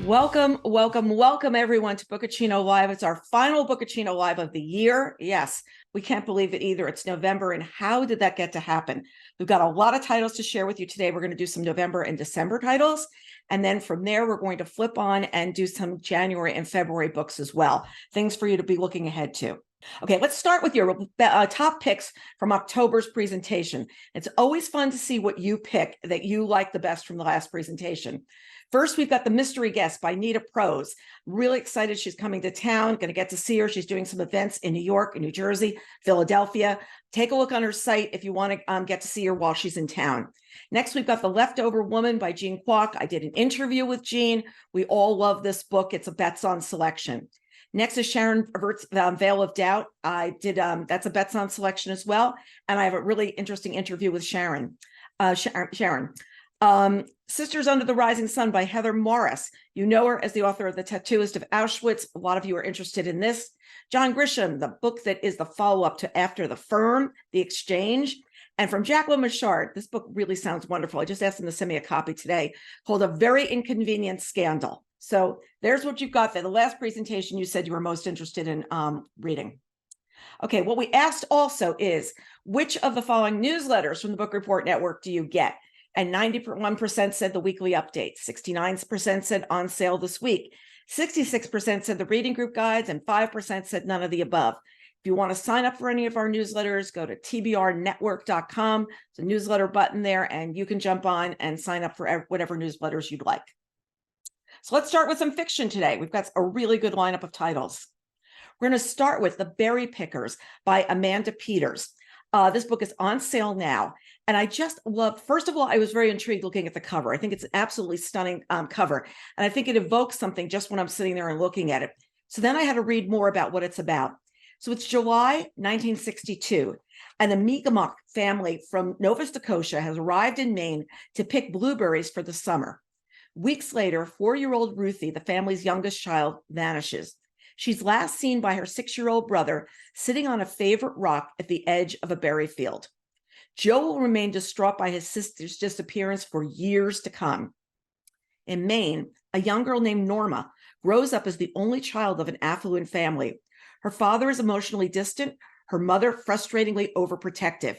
Welcome, welcome, welcome everyone to Bookaccino Live. It's our final Bookaccino Live of the year. Yes, we can't believe it either. It's November, and how did that get to happen? We've got a lot of titles to share with you today. We're going to do some November and December titles, and then from there, we're going to flip on and do some January and February books as well. Things for you to be looking ahead to. Okay, let's start with your top picks from October's presentation. It's always fun to see what you pick that you like the best from the last presentation. First, we've got The Mystery Guest by Nita Prose. Really excited she's coming to town, going to get to see her. She's doing some events in New York, in New Jersey, Philadelphia. Take a look on her site if you want to get to see her while she's in town. Next, we've got The Leftover Woman by Jean Kwok. I did an interview with Jean. We all love this book. It's a Betson selection. Next is Sharon Avert's Veil of Doubt. I did, that's a Betson selection as well. And I have a really interesting interview with Sharon. Sisters Under the Rising Sun by Heather Morris. You know her as the author of The Tattooist of Auschwitz. A lot of you are interested in this. John Grisham, the book that is the follow-up to After the Firm, The Exchange. And from Jacqueline Michard, this book really sounds wonderful. I just asked them to send me a copy today, called A Very Inconvenient Scandal. So there's what you've got there. The last presentation you said you were most interested in reading. Okay, what we asked also is, which of the following newsletters from the Book Report Network do you get? And 91% said the weekly update, 69% said on sale this week, 66% said the reading group guides, and 5% said none of the above. If you want to sign up for any of our newsletters, go to tbrnetwork.com. There's a newsletter button there, and you can jump on and sign up for whatever newsletters you'd like. So let's start with some fiction today. We've got a really good lineup of titles. We're going to start with The Berry Pickers by Amanda Peters. This book is on sale now. And I just love, first of all, I was very intrigued looking at the cover. I think it's an absolutely stunning cover. And I think it evokes something just when I'm sitting there and looking at it. So then I had to read more about what it's about. So it's July 1962, and the Mi'kmaq family from Nova Scotia has arrived in Maine to pick blueberries for the summer. Weeks later, 4-year-old Ruthie, the family's youngest child, vanishes. She's last seen by her 6-year-old brother sitting on a favorite rock at the edge of a berry field. Joe will remain distraught by his sister's disappearance for years to come. In Maine, a young girl named Norma grows up as the only child of an affluent family. Her father is emotionally distant, her mother frustratingly overprotective.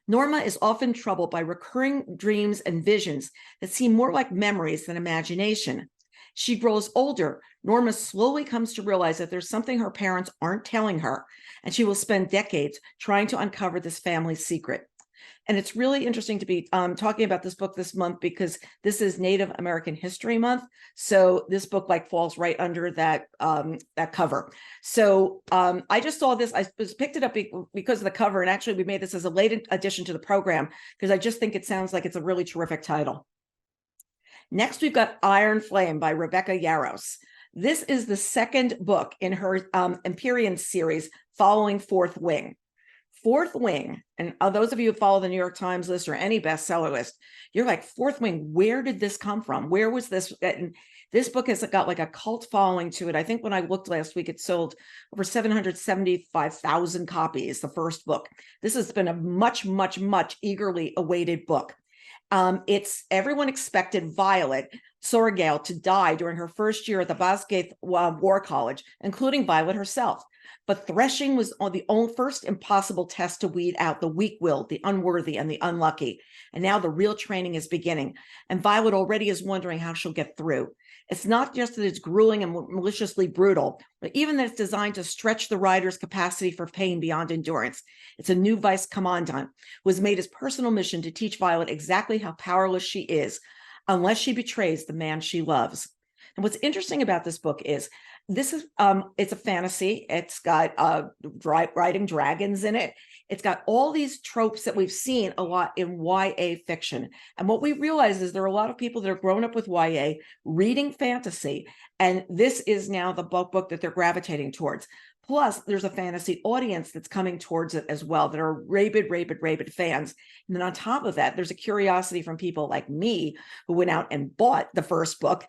Norma is often troubled by recurring dreams and visions that seem more like memories than imagination. She grows older. Norma slowly comes to realize that there's something her parents aren't telling her, and she will spend decades trying to uncover this family's secret. And it's really interesting to be talking about this book this month because this is Native American History Month. So this book falls right under that that cover. So I just saw this. I picked it up because of the cover, and actually we made this as a late addition to the program because I just think it sounds like it's a really terrific title. Next, we've got Iron Flame by Rebecca Yarros. This is the second book in her Empyrean series following Fourth Wing. Fourth Wing, and those of you who follow the New York Times list or any bestseller list, you're like, Fourth Wing, where did this come from? Where was this? And this book has got like a cult following to it. I think when I looked last week, it sold over 775,000 copies, the first book. This has been a much, much, much eagerly awaited book. Everyone expected Violet Sorgale to die during her first year at the Bosgaith War College, including Violet herself. But threshing was the first impossible test to weed out the weak-willed, the unworthy, and the unlucky. And now the real training is beginning. And Violet already is wondering how she'll get through. It's not just that it's grueling and maliciously brutal, but even that it's designed to stretch the rider's capacity for pain beyond endurance. It's a new vice commandant who has made his personal mission to teach Violet exactly how powerless she is, unless she betrays the man she loves. And what's interesting about this book is it's a fantasy. It's got riding dragons in it. It's got all these tropes that we've seen a lot in YA fiction. And what we realize is there are a lot of people that are grown up with YA reading fantasy, and this is now the book that they're gravitating towards. Plus, there's a fantasy audience that's coming towards it as well that are rabid fans. And then on top of that, there's a curiosity from people like me who went out and bought the first book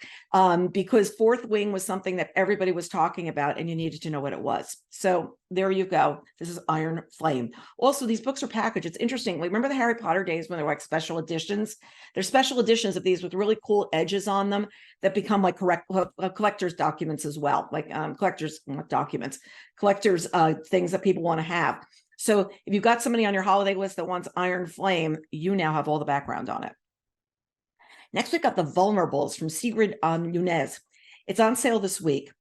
because Fourth Wing was something that everybody was talking about and you needed to know what it was. So there you go. This is Iron Flame. Also, these books are packaged. It's interesting. Like, remember the Harry Potter days when they were like special editions? There's special editions of these with really cool edges on them that become like collector's documents as well, like collector's documents, collector's things that people want to have. So if you've got somebody on your holiday list that wants Iron Flame, you now have all the background on it. Next, we've got TheVulnerables from Sigrid Nunez. It's on sale this week.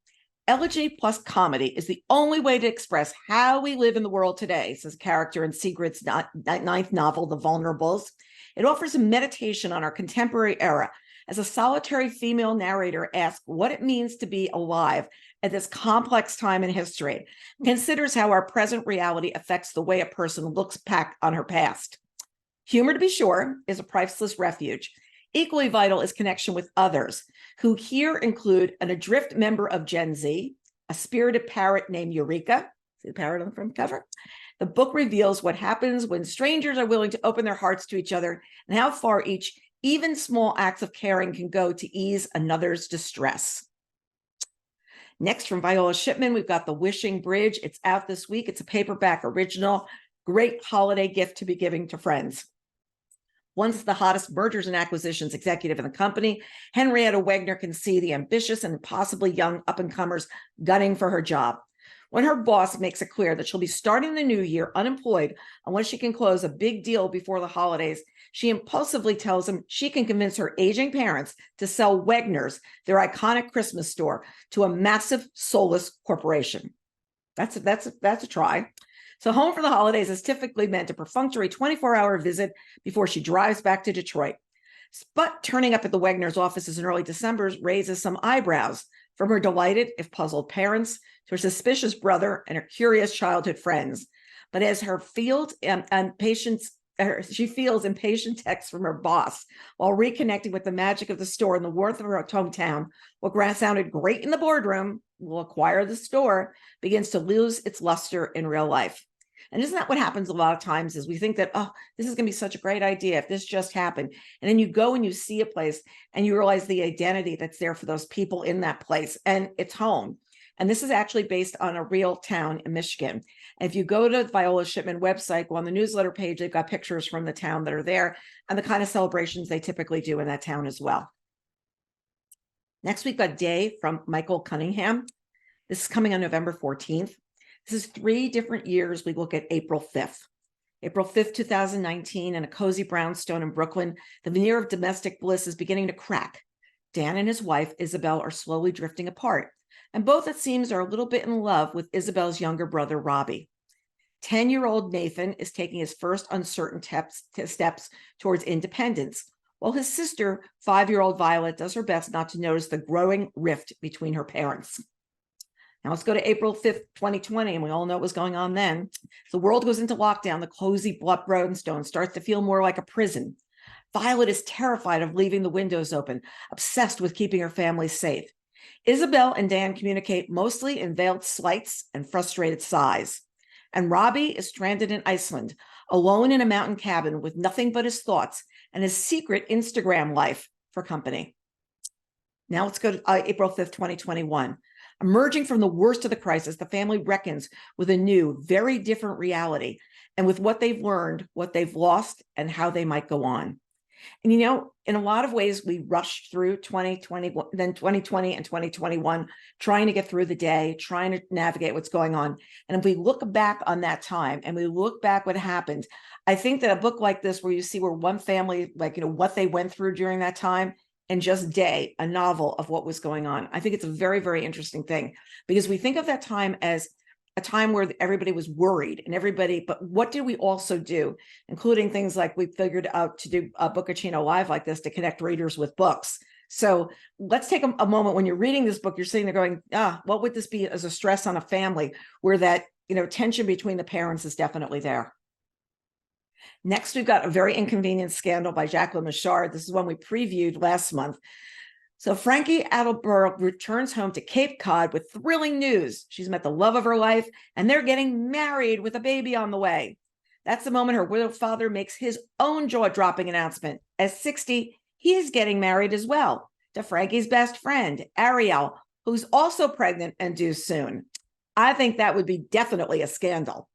Elegy plus comedy is the only way to express how we live in the world today, says a character in Sigrid's ninth novel, The Vulnerables. It offers a meditation on our contemporary era as a solitary female narrator asks what it means to be alive at this complex time in history, and considers how our present reality affects the way a person looks back on her past. Humor, to be sure, is a priceless refuge. Equally vital is connection with others, who here include an adrift member of Gen Z, a spirited parrot named Eureka. See the parrot on the front cover? The book reveals what happens when strangers are willing to open their hearts to each other and how far each, even small acts of caring can go to ease another's distress. Next, from Viola Shipman, we've got The Wishing Bridge. It's out this week. It's a paperback original. Great holiday gift to be giving to friends. Once the hottest mergers and acquisitions executive in the company, Henrietta Wegner can see the ambitious and possibly young up-and-comers gunning for her job. When her boss makes it clear that she'll be starting the new year unemployed unless she can close a big deal before the holidays, she impulsively tells him she can convince her aging parents to sell Wegner's, their iconic Christmas store, to a massive soulless corporation. That's a try. So home for the holidays is typically meant a perfunctory 24-hour visit before she drives back to Detroit. But turning up at the Wegner's offices in early December raises some eyebrows, from her delighted, if puzzled, parents to her suspicious brother and her curious childhood friends. But as she feels impatient texts from her boss while reconnecting with the magic of the store and the warmth of her hometown, what sounded great in the boardroom, will acquire the store, begins to lose its luster in real life. And isn't that what happens a lot of times, is we think that, oh, this is going to be such a great idea if this just happened. And then you go and you see a place and you realize the identity that's there for those people in that place, and it's home. And this is actually based on a real town in Michigan. And if you go to the Viola Shipman website, go on the newsletter page, they've got pictures from the town that are there and the kind of celebrations they typically do in that town as well. Next, we've got Day from Michael Cunningham. This is coming on November 14th. This is 3 different years. We look at April 5th. April 5th, 2019, in a cozy brownstone in Brooklyn, the veneer of domestic bliss is beginning to crack. Dan and his wife, Isabel, are slowly drifting apart, and both, it seems, are a little bit in love with Isabel's younger brother, Robbie. 10-year-old Nathan is taking his first uncertain steps towards independence, while his sister, 5-year-old Violet, does her best not to notice the growing rift between her parents. Now let's go to April 5th, 2020, and we all know what was going on then. The world goes into lockdown. The cozy brownstone starts to feel more like a prison. Violet is terrified of leaving the windows open, obsessed with keeping her family safe. Isabel and Dan communicate mostly in veiled slights and frustrated sighs. And Robbie is stranded in Iceland, alone in a mountain cabin with nothing but his thoughts and his secret Instagram life for company. Now let's go to April 5th, 2021. Emerging from the worst of the crisis, the family reckons with a new, very different reality, and with what they've learned, what they've lost, and how they might go on. And, you know, in a lot of ways, we rushed through 2020 and 2021, trying to get through the day, trying to navigate what's going on. And if we look back on that time and we look back what happened, I think that a book like this, where you see where one family, like, you know, what they went through during that time, and just Day, a novel of what was going on. I think it's a very, very interesting thing, because we think of that time as a time where everybody was worried and but what did we also do, including things like we figured out to do a Bookaccino Live like this to connect readers with books. So let's take a moment when you're reading this book, you're sitting there going, what would this be as a stress on a family where that, you know, tension between the parents is definitely there. Next, we've got A Very Inconvenient Scandal by Jacqueline Michard. This is one we previewed last month. So Frankie Adelberg returns home to Cape Cod with thrilling news. She's met the love of her life, and they're getting married with a baby on the way. That's the moment her widowed father makes his own jaw-dropping announcement. At 60, he is getting married as well to Frankie's best friend, Ariel, who's also pregnant and due soon. I think that would be definitely a scandal.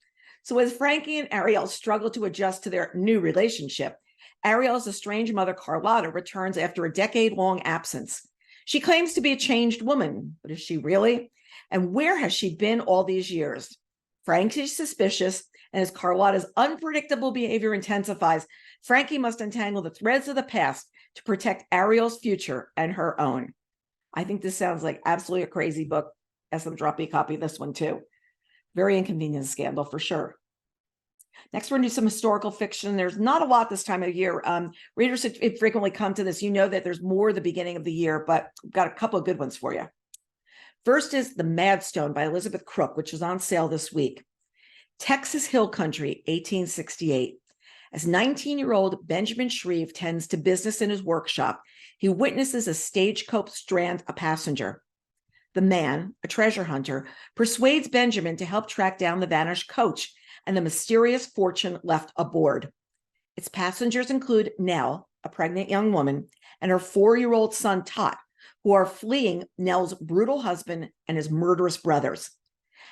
So as Frankie and Ariel struggle to adjust to their new relationship, Ariel's estranged mother, Carlotta, returns after a decade-long absence. She claims to be a changed woman, but is she really? And where has she been all these years? Frankie's suspicious, and as Carlotta's unpredictable behavior intensifies, Frankie must untangle the threads of the past to protect Ariel's future and her own. I think this sounds like absolutely a crazy book. SM, drop me a copy of this one too. Very inconvenient scandal for sure. Next, we're going to do some historical fiction. There's not a lot this time of year. Readers frequently come to this. You know that there's more at the beginning of the year, but we've got a couple of good ones for you. First is The Madstone by Elizabeth Crook, which is on sale this week. Texas Hill Country, 1868. As 19-year-old Benjamin Shreve tends to business in his workshop, he witnesses a stagecoach strand a passenger. The man, a treasure hunter, persuades Benjamin to help track down the vanished coach and the mysterious fortune left aboard. Its passengers include Nell, a pregnant young woman, and her 4-year-old son, Tot, who are fleeing Nell's brutal husband and his murderous brothers.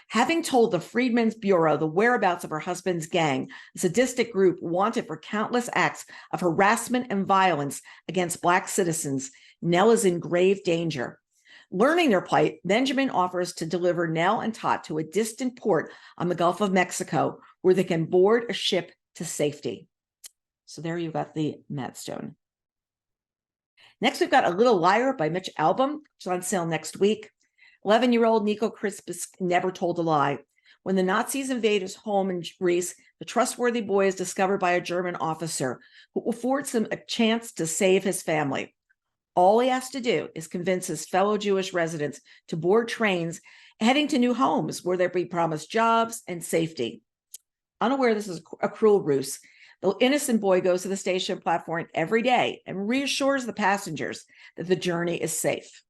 Having told the Freedmen's Bureau the whereabouts of her husband's gang, a sadistic group wanted for countless acts of harassment and violence against Black citizens, Nell is in grave danger. Learning their plight, Benjamin offers to deliver Nell and Tot to a distant port on the Gulf of Mexico, where they can board a ship to safety. So there you got The Madstone. Next, we've got A Little Liar by Mitch Albom, which is on sale next week. 11-year-old Nico Crispus never told a lie. When the Nazis invade his home in Greece, the trustworthy boy is discovered by a German officer who affords him a chance to save his family. All he has to do is convince his fellow Jewish residents to board trains heading to new homes where they'll be promised jobs and safety. Unaware this is a cruel ruse, the innocent boy goes to the station platform every day and reassures the passengers that the journey is safe.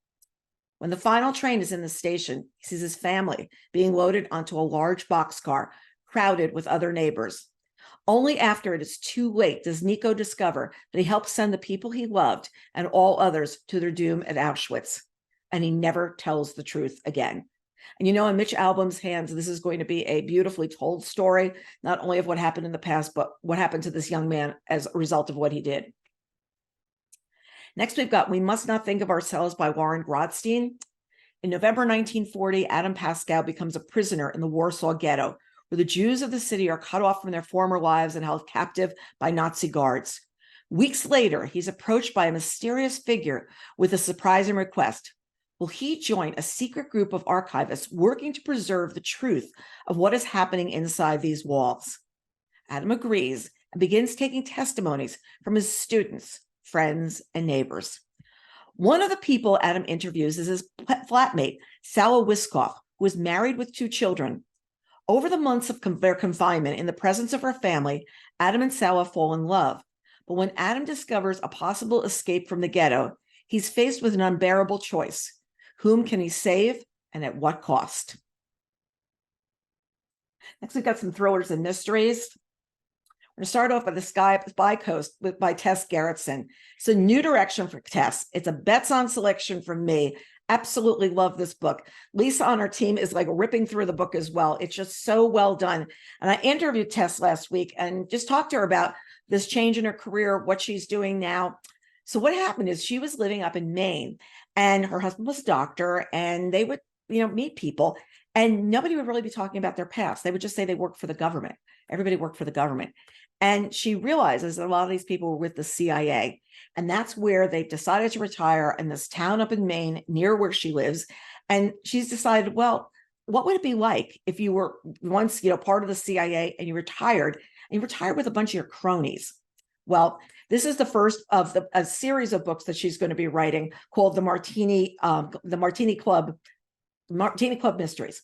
When the final train is in the station, he sees his family being loaded onto a large boxcar crowded with other neighbors. Only after it is too late does Nico discover that he helped send the people he loved and all others to their doom at Auschwitz. And he never tells the truth again. And you know, in Mitch Albom's hands, this is going to be a beautifully told story, not only of what happened in the past, but what happened to this young man as a result of what he did. Next, we've got We Must Not Think of Ourselves by Warren Grodstein. In November 1940, Adam Pascal becomes a prisoner in the Warsaw Ghetto, where the Jews of the city are cut off from their former lives and held captive by Nazi guards. Weeks later, he's approached by a mysterious figure with a surprising request. Will he join a secret group of archivists working to preserve the truth of what is happening inside these walls? Adam agrees and begins taking testimonies from his students, friends, and neighbors. One of the people Adam interviews is his flatmate, Sala Wiskoff, who is married with 2 children. Over the months of their confinement in the presence of her family, Adam and Sala fall in love. But when Adam discovers a possible escape from the ghetto, he's faced with an unbearable choice. Whom can he save and at what cost? Next, we've got some thrillers and mysteries. We're going to start off with The Spy Coast by Tess Gerritsen. It's a new direction for Tess. It's a Betson selection from me. Absolutely love this book. Lisa on our team is like ripping through the book as well. It's just so well done. And I interviewed Tess last week and just talked to her about this change in her career, what she's doing now. So what happened is she was living up in Maine and her husband was a doctor and they would, meet people and nobody would really be talking about their past. They would just say they worked for the government. Everybody worked for the government. And she realizes that a lot of these people were with the CIA. And that's where they decided to retire in this town up in Maine, near where she lives. And she's decided, well, what would it be like if you were once, part of the CIA and you retired with a bunch of your cronies? Well, this is the first of a series of books that she's going to be writing called the Martini Club Mysteries.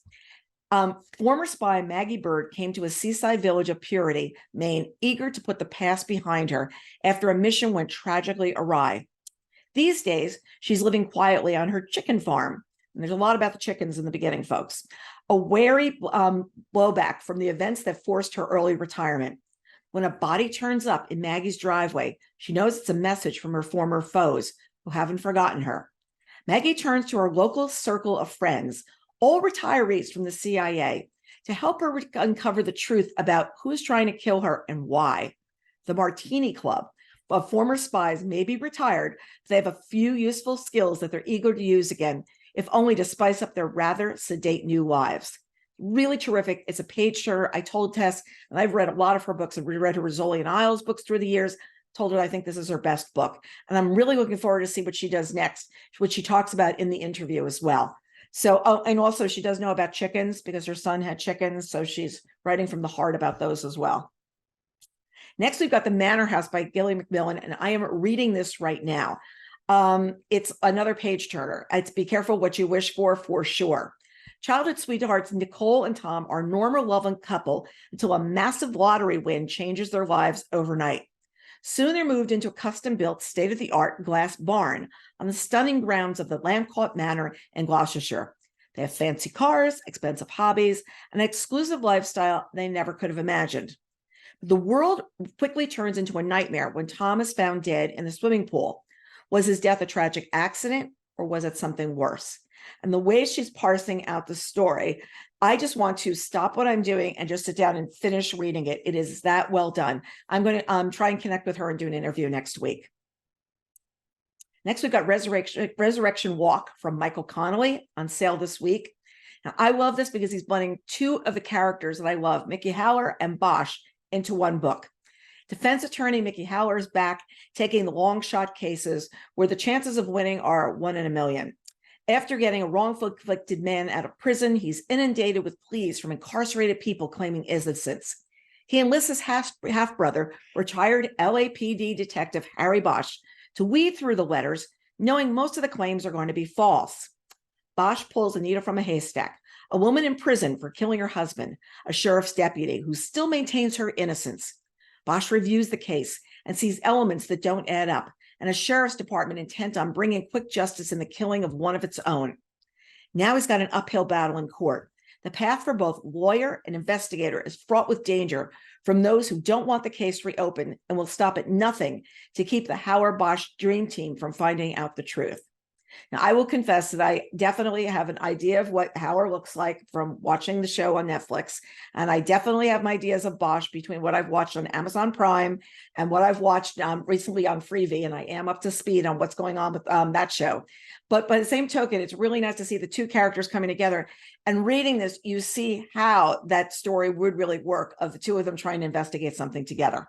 Former spy Maggie Bird came to a seaside village of Purity, Maine, eager to put the past behind her after a mission went tragically awry. These days, she's living quietly on her chicken farm. And there's a lot about the chickens in the beginning, folks. A wary blowback from the events that forced her early retirement. When a body turns up in Maggie's driveway, she knows it's a message from her former foes who haven't forgotten her. Maggie turns to her local circle of friends, all retirees from the CIA, to help her uncover the truth about who is trying to kill her and why. The Martini Club, while former spies may be retired, they have a few useful skills that they're eager to use again, if only to spice up their rather sedate new lives. Really terrific. It's a page turner. I told Tess, and I've read a lot of her books and reread her Rizzoli and Isles books through the years, told her I think this is her best book. And I'm really looking forward to see what she does next, which she talks about in the interview as well. So, and also she does know about chickens because her son had chickens. So she's writing from the heart about those as well. Next, we've got The Manor House by Gilly Macmillan, and I am reading this right now. It's another page turner. It's be careful what you wish for sure. Childhood sweethearts Nicole and Tom are a normal, loving couple until a massive lottery win changes their lives overnight. Soon they're moved into a custom-built, state-of-the-art glass barn on the stunning grounds of the Lamcourt Manor in Gloucestershire. They have fancy cars, expensive hobbies, and an exclusive lifestyle they never could have imagined. The world quickly turns into a nightmare when Tom is found dead in the swimming pool. Was his death a tragic accident, or was it something worse? And the way she's parsing out the story, I just want to stop what I'm doing and just sit down and finish reading it. It is that well done. I'm going to try and connect with her and do an interview next week. Next, we've got Resurrection Walk from Michael Connolly on sale this week. Now, I love this because he's blending two of the characters that I love, Mickey Howler and Bosch, into one book. Defense attorney Mickey Howler is back, taking the long shot cases where the chances of winning are 1 in a million. After getting a wrongfully convicted man out of prison, he's inundated with pleas from incarcerated people claiming innocence. He enlists his half-brother, retired LAPD detective Harry Bosch, to weed through the letters, knowing most of the claims are going to be false. Bosch pulls a needle from a haystack, a woman in prison for killing her husband, a sheriff's deputy who still maintains her innocence. Bosch reviews the case and sees elements that don't add up, and a sheriff's department intent on bringing quick justice in the killing of one of its own. Now he's got an uphill battle in court. The path for both lawyer and investigator is fraught with danger from those who don't want the case reopened and will stop at nothing to keep the Howard Bosch dream team from finding out the truth. Now, I will confess that I definitely have an idea of what Howard looks like from watching the show on Netflix. And I definitely have my ideas of Bosch between what I've watched on Amazon Prime and what I've watched recently on Freevee. And I am up to speed on what's going on with that show. But by the same token, it's really nice to see the two characters coming together. And reading this, you see how that story would really work of the two of them trying to investigate something together.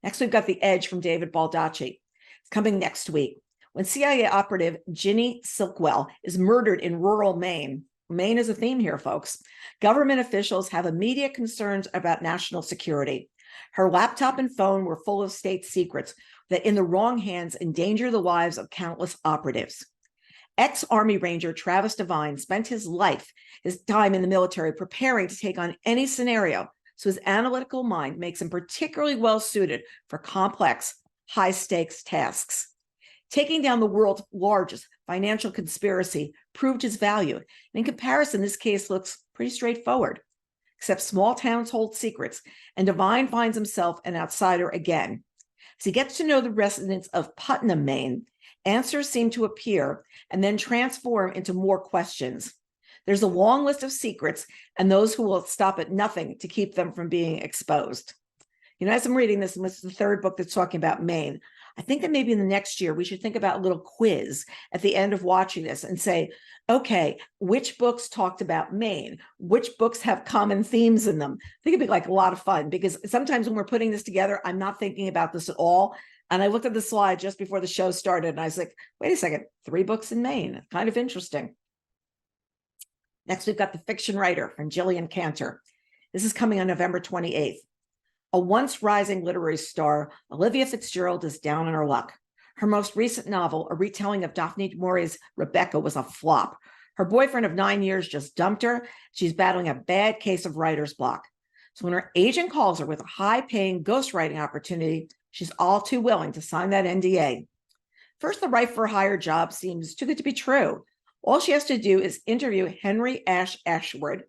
Next, we've got The Edge from David Baldacci. It's coming next week. When CIA operative Ginny Silkwell is murdered in rural Maine, Maine is a theme here, folks, government officials have immediate concerns about national security. Her laptop and phone were full of state secrets that in the wrong hands endanger the lives of countless operatives. Ex-Army Ranger Travis Devine spent his time in the military preparing to take on any scenario, so his analytical mind makes him particularly well suited for complex, high-stakes tasks. Taking down the world's largest financial conspiracy proved his value. And in comparison, this case looks pretty straightforward, except small towns hold secrets, and Devine finds himself an outsider again. As he gets to know the residents of Putnam, Maine, answers seem to appear and then transform into more questions. There's a long list of secrets and those who will stop at nothing to keep them from being exposed. You know, as I'm reading this, and this is the third book that's talking about Maine, I think that maybe in the next year, we should think about a little quiz at the end of watching this and say, okay, which books talked about Maine? Which books have common themes in them? I think it'd be like a lot of fun because sometimes when we're putting this together, I'm not thinking about this at all. And I looked at the slide just before the show started and I was like, wait a second, 3 books in Maine, kind of interesting. Next, we've got The Fiction Writer from Gillian Cantor. This is coming on November 28th. A once rising literary star, Olivia Fitzgerald is down on her luck. Her most recent novel, a retelling of Daphne du Maurier's Rebecca, was a flop. Her boyfriend of 9 years just dumped her. She's battling a bad case of writer's block. So when her agent calls her with a high-paying ghostwriting opportunity, she's all too willing to sign that NDA. First, the right-for-hire job seems too good to be true. All she has to do is interview Henry Ashwood,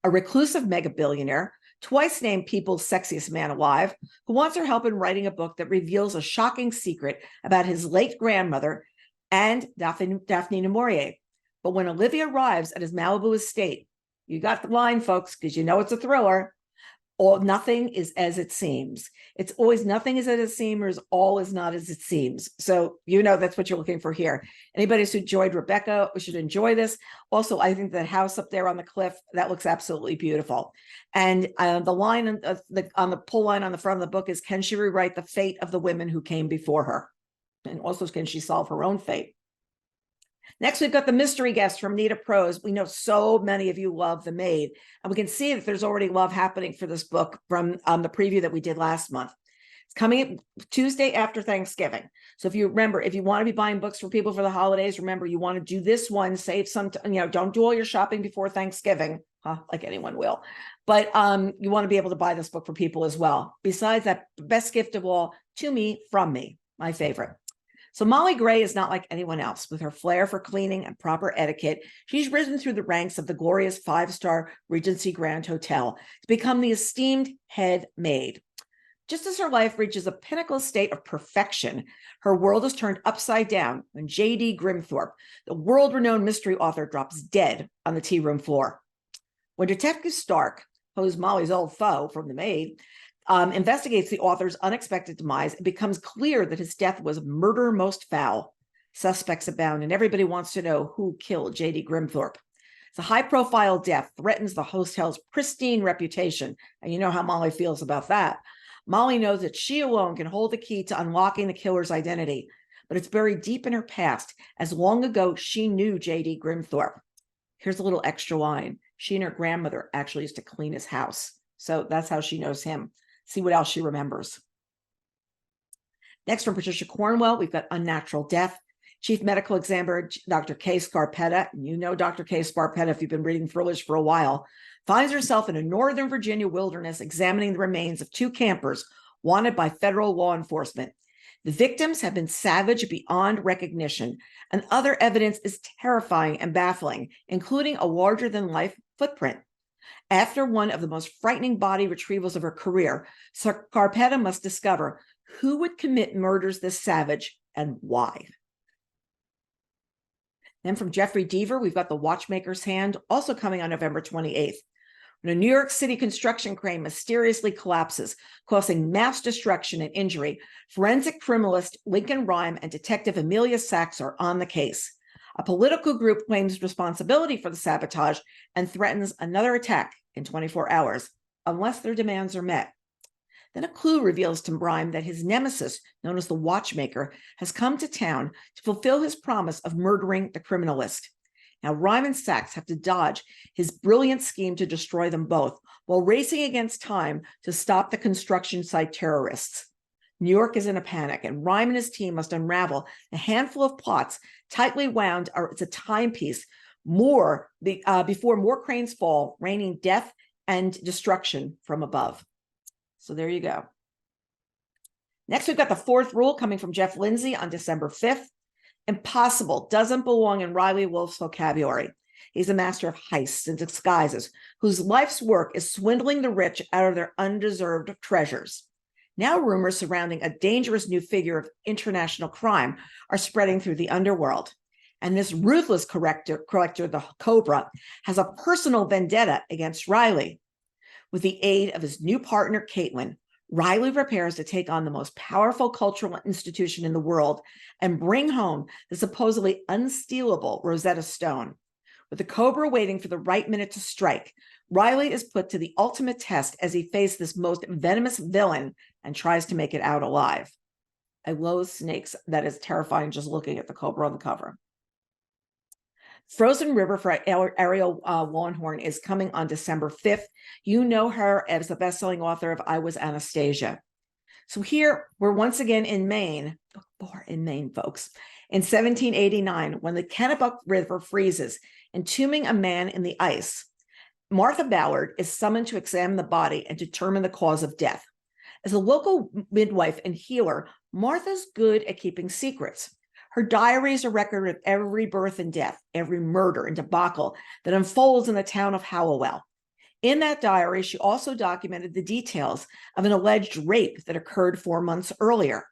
a reclusive mega-billionaire, twice named People's Sexiest Man Alive, who wants her help in writing a book that reveals a shocking secret about his late grandmother and Daphne du Maurier. But when Olivia arrives at his Malibu estate, you got the line, folks, because you know it's a thriller. Nothing is as it seems. It's always nothing is as it seems, or all is not as it seems. So you know that's what you're looking for here. Anybody who's enjoyed Rebecca should enjoy this. Also, I think that house up there on the cliff, that looks absolutely beautiful. And the line on the pull line on the front of the book is, can she rewrite the fate of the women who came before her? And also, can she solve her own fate? Next, we've got the mystery guest from Nita Prose. We know so many of you love The Maid, and we can see that there's already love happening for this book from the preview that we did last month. It's coming Tuesday after Thanksgiving. So if you remember, if you want to be buying books for people for the holidays, remember, you want to do this one, save some, don't do all your shopping before Thanksgiving, like anyone will. But you want to be able to buy this book for people as well. Besides that, best gift of all, to me, from me, my favorite. So Molly Gray is not like anyone else. With her flair for cleaning and proper etiquette, she's risen through the ranks of the glorious five-star Regency Grand Hotel to become the esteemed head maid. Just as her life reaches a pinnacle state of perfection, her world is turned upside down when J.D. Grimthorpe, the world-renowned mystery author, drops dead on the tea room floor. When Detective Stark, who's Molly's old foe from The Maid, investigates the author's unexpected demise, it becomes clear that his death was murder most foul. Suspects abound, and everybody wants to know who killed J.D. Grimthorpe. It's a high-profile death threatens the hotel's pristine reputation, and you know how Molly feels about that. Molly knows that she alone can hold the key to unlocking the killer's identity, but it's buried deep in her past, as long ago she knew J.D. Grimthorpe. Here's a little extra line. She and her grandmother actually used to clean his house, so that's how she knows him. See what else she remembers. Next, from Patricia Cornwell, we've got Unnatural Death. Chief Medical Examiner Dr. Kay Scarpetta, and you know Dr. Kay Scarpetta if you've been reading thrillers for a while, finds herself in a Northern Virginia wilderness examining the remains of two campers wanted by federal law enforcement. The victims have been savage beyond recognition, and other evidence is terrifying and baffling, including a larger-than-life footprint. After one of the most frightening body retrievals of her career, Scarpetta must discover who would commit murders this savage and why. Then from Jeffrey Deaver, we've got The Watchmaker's Hand, also coming on November 28th. When a New York City construction crane mysteriously collapses, causing mass destruction and injury, forensic criminalist Lincoln Rhyme and Detective Amelia Sachs are on the case. A political group claims responsibility for the sabotage and threatens another attack in 24 hours, unless their demands are met. Then a clue reveals to Rhyme that his nemesis, known as the Watchmaker, has come to town to fulfill his promise of murdering the criminalist. Now, Rhyme and Sachs have to dodge his brilliant scheme to destroy them both, while racing against time to stop the construction site terrorists. New York is in a panic, and Rhyme and his team must unravel a handful of plots tightly wound, or it's a timepiece, before more cranes fall, raining death and destruction from above. So there you go. Next, we've got The Fourth Rule coming from Jeff Lindsay on December 5th. Impossible doesn't belong in Riley Wolf's vocabulary. He's a master of heists and disguises, whose life's work is swindling the rich out of their undeserved treasures. Now rumors surrounding a dangerous new figure of international crime are spreading through the underworld. And this ruthless collector, the Cobra, has a personal vendetta against Riley. With the aid of his new partner, Caitlin, Riley prepares to take on the most powerful cultural institution in the world and bring home the supposedly unstealable Rosetta Stone. With the Cobra waiting for the right minute to strike, Riley is put to the ultimate test as he faces this most venomous villain and tries to make it out alive. I loathe snakes. That is terrifying just looking at the Cobra on the cover. Frozen River for Ariel Longhorn is coming on December 5th. You know her as the best-selling author of I Was Anastasia. So here we're once again in Maine, folks. In 1789, when the Kennebec River freezes, entombing a man in the ice, Martha Ballard is summoned to examine the body and determine the cause of death. As a local midwife and healer, Martha's good at keeping secrets. Her diary is a record of every birth and death, every murder and debacle that unfolds in the town of Hallowell. In that diary, she also documented the details of an alleged rape that occurred 4 months earlier.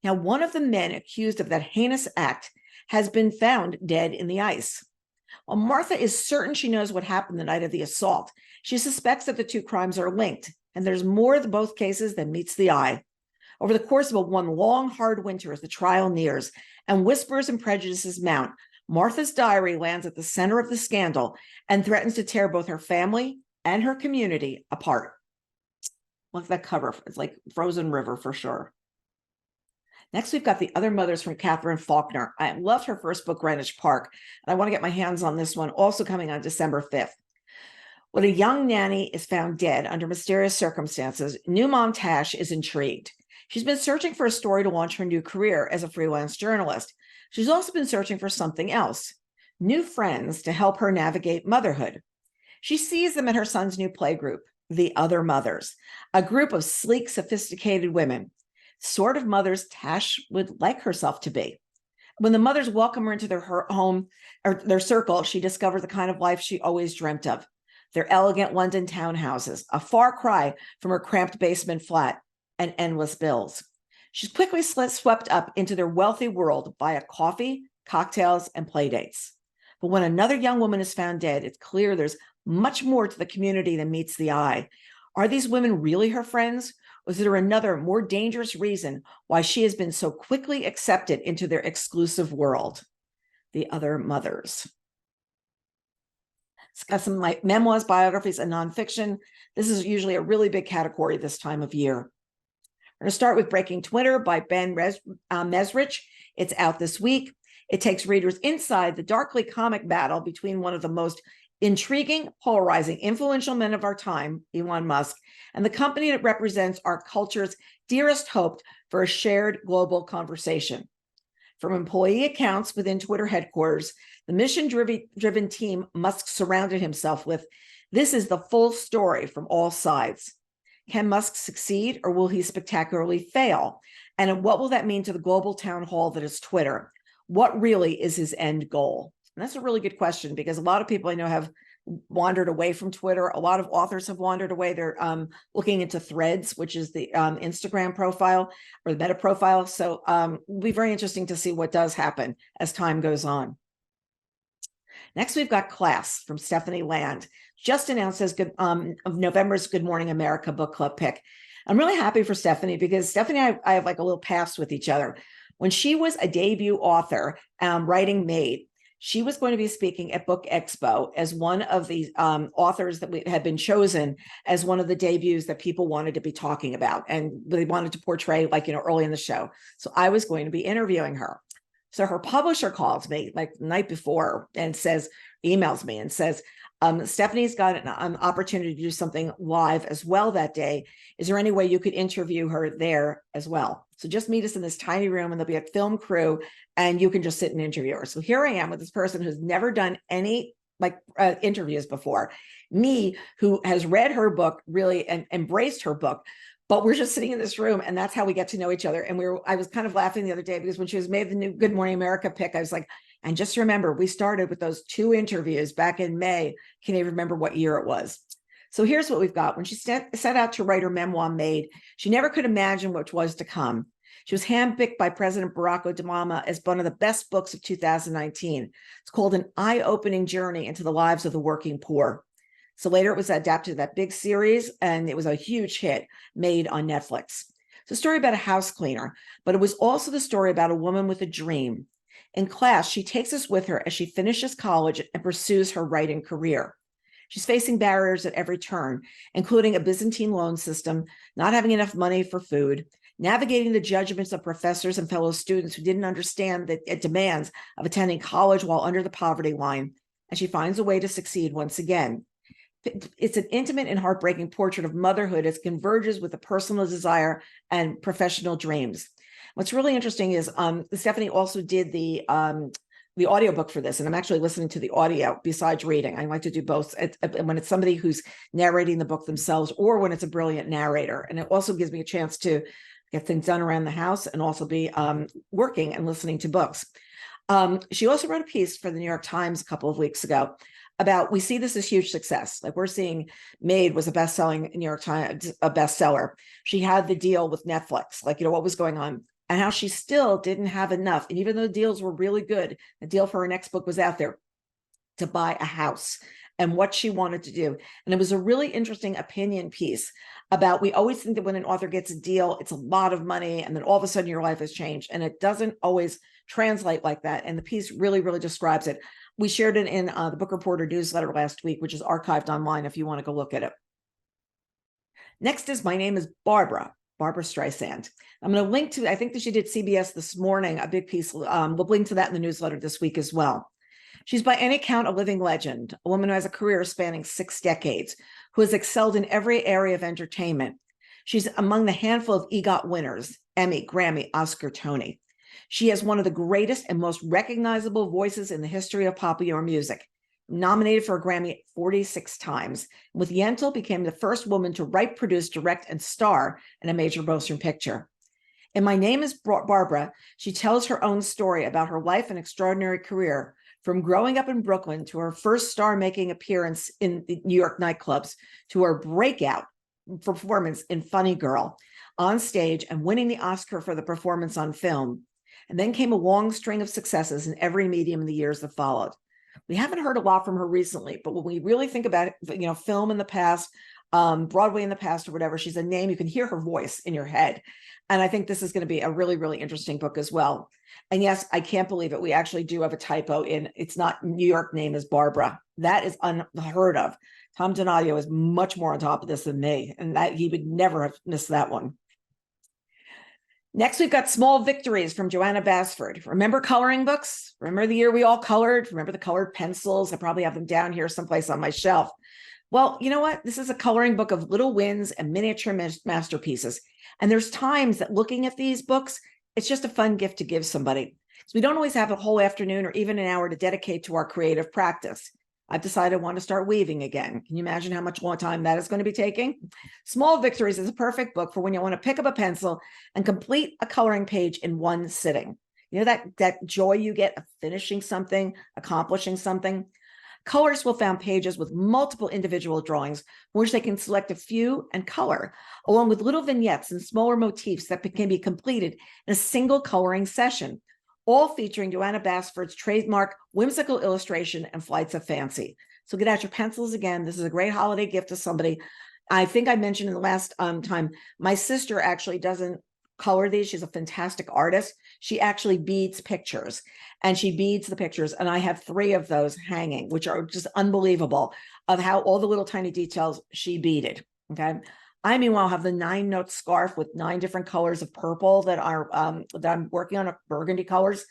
Now, one of the men accused of that heinous act has been found dead in the ice. While Martha is certain she knows what happened the night of the assault, she suspects that the two crimes are linked, and there's more to both cases than meets the eye. Over the course of one long, hard winter as the trial nears and whispers and prejudices mount, Martha's diary lands at the center of the scandal and threatens to tear both her family and her community apart. Look at that cover. It's like Frozen River for sure. Next, we've got The Other Mothers from Catherine Faulkner. I loved her first book, Greenwich Park, and I want to get my hands on this one, also coming on December 5th. When a young nanny is found dead under mysterious circumstances, new mom Tash is intrigued. She's been searching for a story to launch her new career as a freelance journalist. She's also been searching for something else, new friends to help her navigate motherhood. She sees them at her son's new playgroup, The Other Mothers, a group of sleek, sophisticated women, sort of mothers Tash would like herself to be. When the mothers welcome her into their home or their circle, she discovers the kind of life she always dreamt of. Their elegant London townhouses, a far cry from her cramped basement flat and endless bills. She's quickly swept up into their wealthy world via coffee, cocktails, and playdates. But when another young woman is found dead, it's clear there's much more to the community than meets the eye. Are these women really her friends? Or is there another, more dangerous reason why she has been so quickly accepted into their exclusive world? The Other Mothers. It's got some memoirs, biographies, and nonfiction. This is usually a really big category this time of year. We're going to start with Breaking Twinter by Ben Mesrich. It's out this week. It takes readers inside the darkly comic battle between one of the most intriguing, polarizing, influential men of our time, Elon Musk, and the company that represents our culture's dearest hope for a shared global conversation. From employee accounts within Twitter headquarters, the mission-driven team Musk surrounded himself with, this is the full story from all sides. Can Musk succeed, or will he spectacularly fail? And what will that mean to the global town hall that is Twitter? What really is his end goal? And that's a really good question, because a lot of people I know have wandered away from Twitter. A lot of authors have wandered away. They're looking into Threads, which is the Instagram profile or the Meta profile. So it'll be very interesting to see what does happen as time goes on. Next, we've got Class from Stephanie Land, just announced as of November's Good Morning America book club pick. I'm really happy for Stephanie, because Stephanie and I have like a little past with each other. When she was a debut author, writing Maid, she was going to be speaking at Book Expo as one of the authors that had been chosen as one of the debuts that people wanted to be talking about, and they wanted to portray, like, early in the show. So I was going to be interviewing her. So her publisher calls me like the night before and emails me and says, Stephanie's got an opportunity to do something live as well that day. Is there any way you could interview her there as well? So just meet us in this tiny room, and there'll be a film crew, and you can just sit and interview her. So here I am with this person who's never done any interviews before, me, who has read her book really and embraced her book. But we're just sitting in this room, and that's how we get to know each other. And I was kind of laughing the other day, because when she was made the new Good Morning America pick, I was like, and just remember, we started with those 2 interviews back in May. Can you remember what year it was? So here's what we've got. When she set out to write her memoir, Maid, she never could imagine what was to come. She was handpicked by President Barack Obama as one of the best books of 2019. It's called An Eye-Opening Journey into the Lives of the Working Poor. So later it was adapted to that big series, and it was a huge hit, Made on Netflix. It's a story about a house cleaner, but it was also the story about a woman with a dream. In Class, she takes us with her as she finishes college and pursues her writing career. She's facing barriers at every turn, including a Byzantine loan system, not having enough money for food, navigating the judgments of professors and fellow students who didn't understand the demands of attending college while under the poverty line, and she finds a way to succeed once again. It's an intimate and heartbreaking portrait of motherhood as it converges with the personal desire and professional dreams. What's really interesting is Stephanie also did the audiobook for this, and I'm actually listening to the audio besides reading. I like to do both when it's somebody who's narrating the book themselves, or when it's a brilliant narrator. And it also gives me a chance to get things done around the house and also be working and listening to books. She also wrote a piece for the New York Times a couple of weeks ago about, we see this as huge success. Like, we're seeing Maid was a best-selling New York Times, a bestseller. She had the deal with Netflix, what was going on, and how she still didn't have enough. And even though the deals were really good, the deal for her next book was out there, to buy a house and what she wanted to do. And it was a really interesting opinion piece about, we always think that when an author gets a deal, it's a lot of money, and then all of a sudden your life has changed. And it doesn't always translate like that. And the piece really, really describes it. We shared it in the Book Reporter newsletter last week, which is archived online if you want to go look at it. Next is My Name is Barbara Streisand. I'm going to link to, I think that she did CBS this morning, a big piece. We'll link to that in the newsletter this week as well. She's by any count a living legend, a woman who has a career spanning 6 decades, who has excelled in every area of entertainment. She's among the handful of EGOT winners, Emmy, Grammy, Oscar, Tony. She has one of the greatest and most recognizable voices in the history of popular music. Nominated for a Grammy 46 times. With Yentl, became the first woman to write, produce, direct, and star in a major motion picture. In My Name is Barbara, she tells her own story about her life and extraordinary career, from growing up in Brooklyn to her first star-making appearance in the New York nightclubs, to her breakout performance in Funny Girl on stage and winning the Oscar for the performance on film. And then came a long string of successes in every medium in the years that followed. We haven't heard a lot from her recently, but when we really think about it, film in the past, Broadway in the past, or whatever, she's a name. You can hear her voice in your head. And I think this is going to be a really, really interesting book as well. And yes, I can't believe it. We actually do have a typo in, it's not New York name is Barbara. That is unheard of. Tom Donadio is much more on top of this than me, and that he would never have missed that one. Next, we've got Small Victories from Joanna Bassford. Remember coloring books? Remember the year we all colored? Remember the colored pencils? I probably have them down here someplace on my shelf. Well, you know what? This is a coloring book of little wins and miniature masterpieces. And there's times that looking at these books, it's just a fun gift to give somebody. So we don't always have a whole afternoon or even an hour to dedicate to our creative practice. I've decided I want to start weaving again. Can you imagine how much more time that is going to be taking? Small Victories is a perfect book for when you want to pick up a pencil and complete a coloring page in one sitting. You know, that joy you get of finishing something, accomplishing something. Colorists will found pages with multiple individual drawings from which they can select a few and color, along with little vignettes and smaller motifs that can be completed in a single coloring session, all featuring Joanna Bassford's trademark whimsical illustration and flights of fancy. So get out your pencils again. This is a great holiday gift to somebody. I think I mentioned in the last time, my sister actually doesn't color these. She's a fantastic artist. She actually beads pictures, and she beads the pictures. And I have 3 of those hanging, which are just unbelievable, of how all the little tiny details she beaded. Okay. I, meanwhile, have the 9-note scarf with 9 different colors of purple that I'm working on, burgundy colors.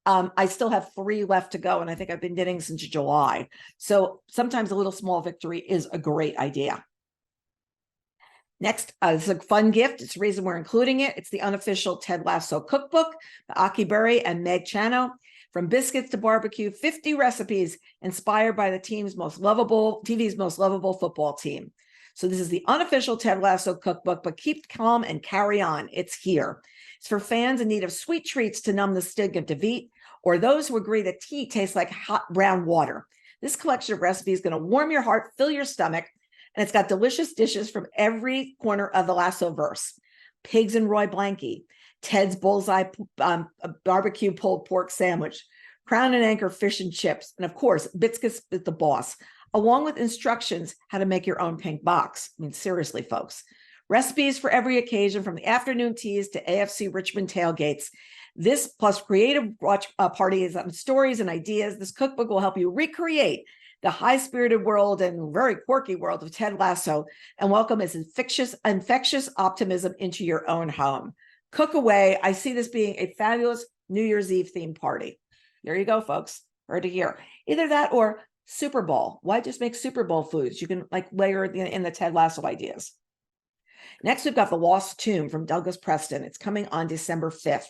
I still have 3 left to go, and I think I've been knitting since July. So sometimes a little small victory is a great idea. Next, it's a fun gift. It's the reason we're including it. It's the unofficial Ted Lasso Cookbook by Aki Berry and Meg Chano. From biscuits to barbecue, 50 recipes inspired by the TV's most lovable football team. So this is the unofficial Ted Lasso Cookbook, but keep calm and carry on. It's here. It's for fans in need of sweet treats to numb the sting of defeat, or those who agree that tea tastes like hot brown water. This collection of recipes is going to warm your heart, fill your stomach, and it's got delicious dishes from every corner of the Lasso verse. Pigs and Roy Blanky, Ted's Bullseye barbecue pulled pork sandwich, Crown and Anchor fish and chips, and of course, Biscuits with the Boss, along with instructions how to make your own pink box. I mean, seriously, folks. Recipes for every occasion, from the afternoon teas to AFC Richmond tailgates. This plus creative watch parties, stories and ideas. This cookbook will help you recreate the high-spirited world and very quirky world of Ted Lasso, and welcome his infectious optimism into your own home. Cook away. I see this being a fabulous New Year's Eve themed party. There you go, folks. Heard it here. Either that or Super Bowl. Why just make Super Bowl foods? You can layer in the Ted Lasso ideas. Next, we've got The Lost Tomb from Douglas Preston. It's coming on December 5th.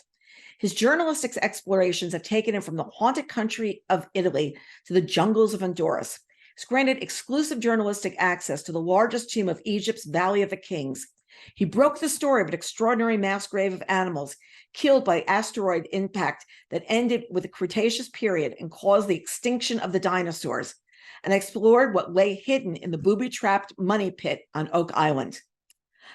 His journalistic explorations have taken him from the haunted country of Italy to the jungles of Honduras. He's granted exclusive journalistic access to the largest tomb of Egypt's Valley of the Kings. He broke the story of an extraordinary mass grave of animals killed by asteroid impact that ended with the Cretaceous period and caused the extinction of the dinosaurs, and explored what lay hidden in the booby-trapped money pit on Oak Island.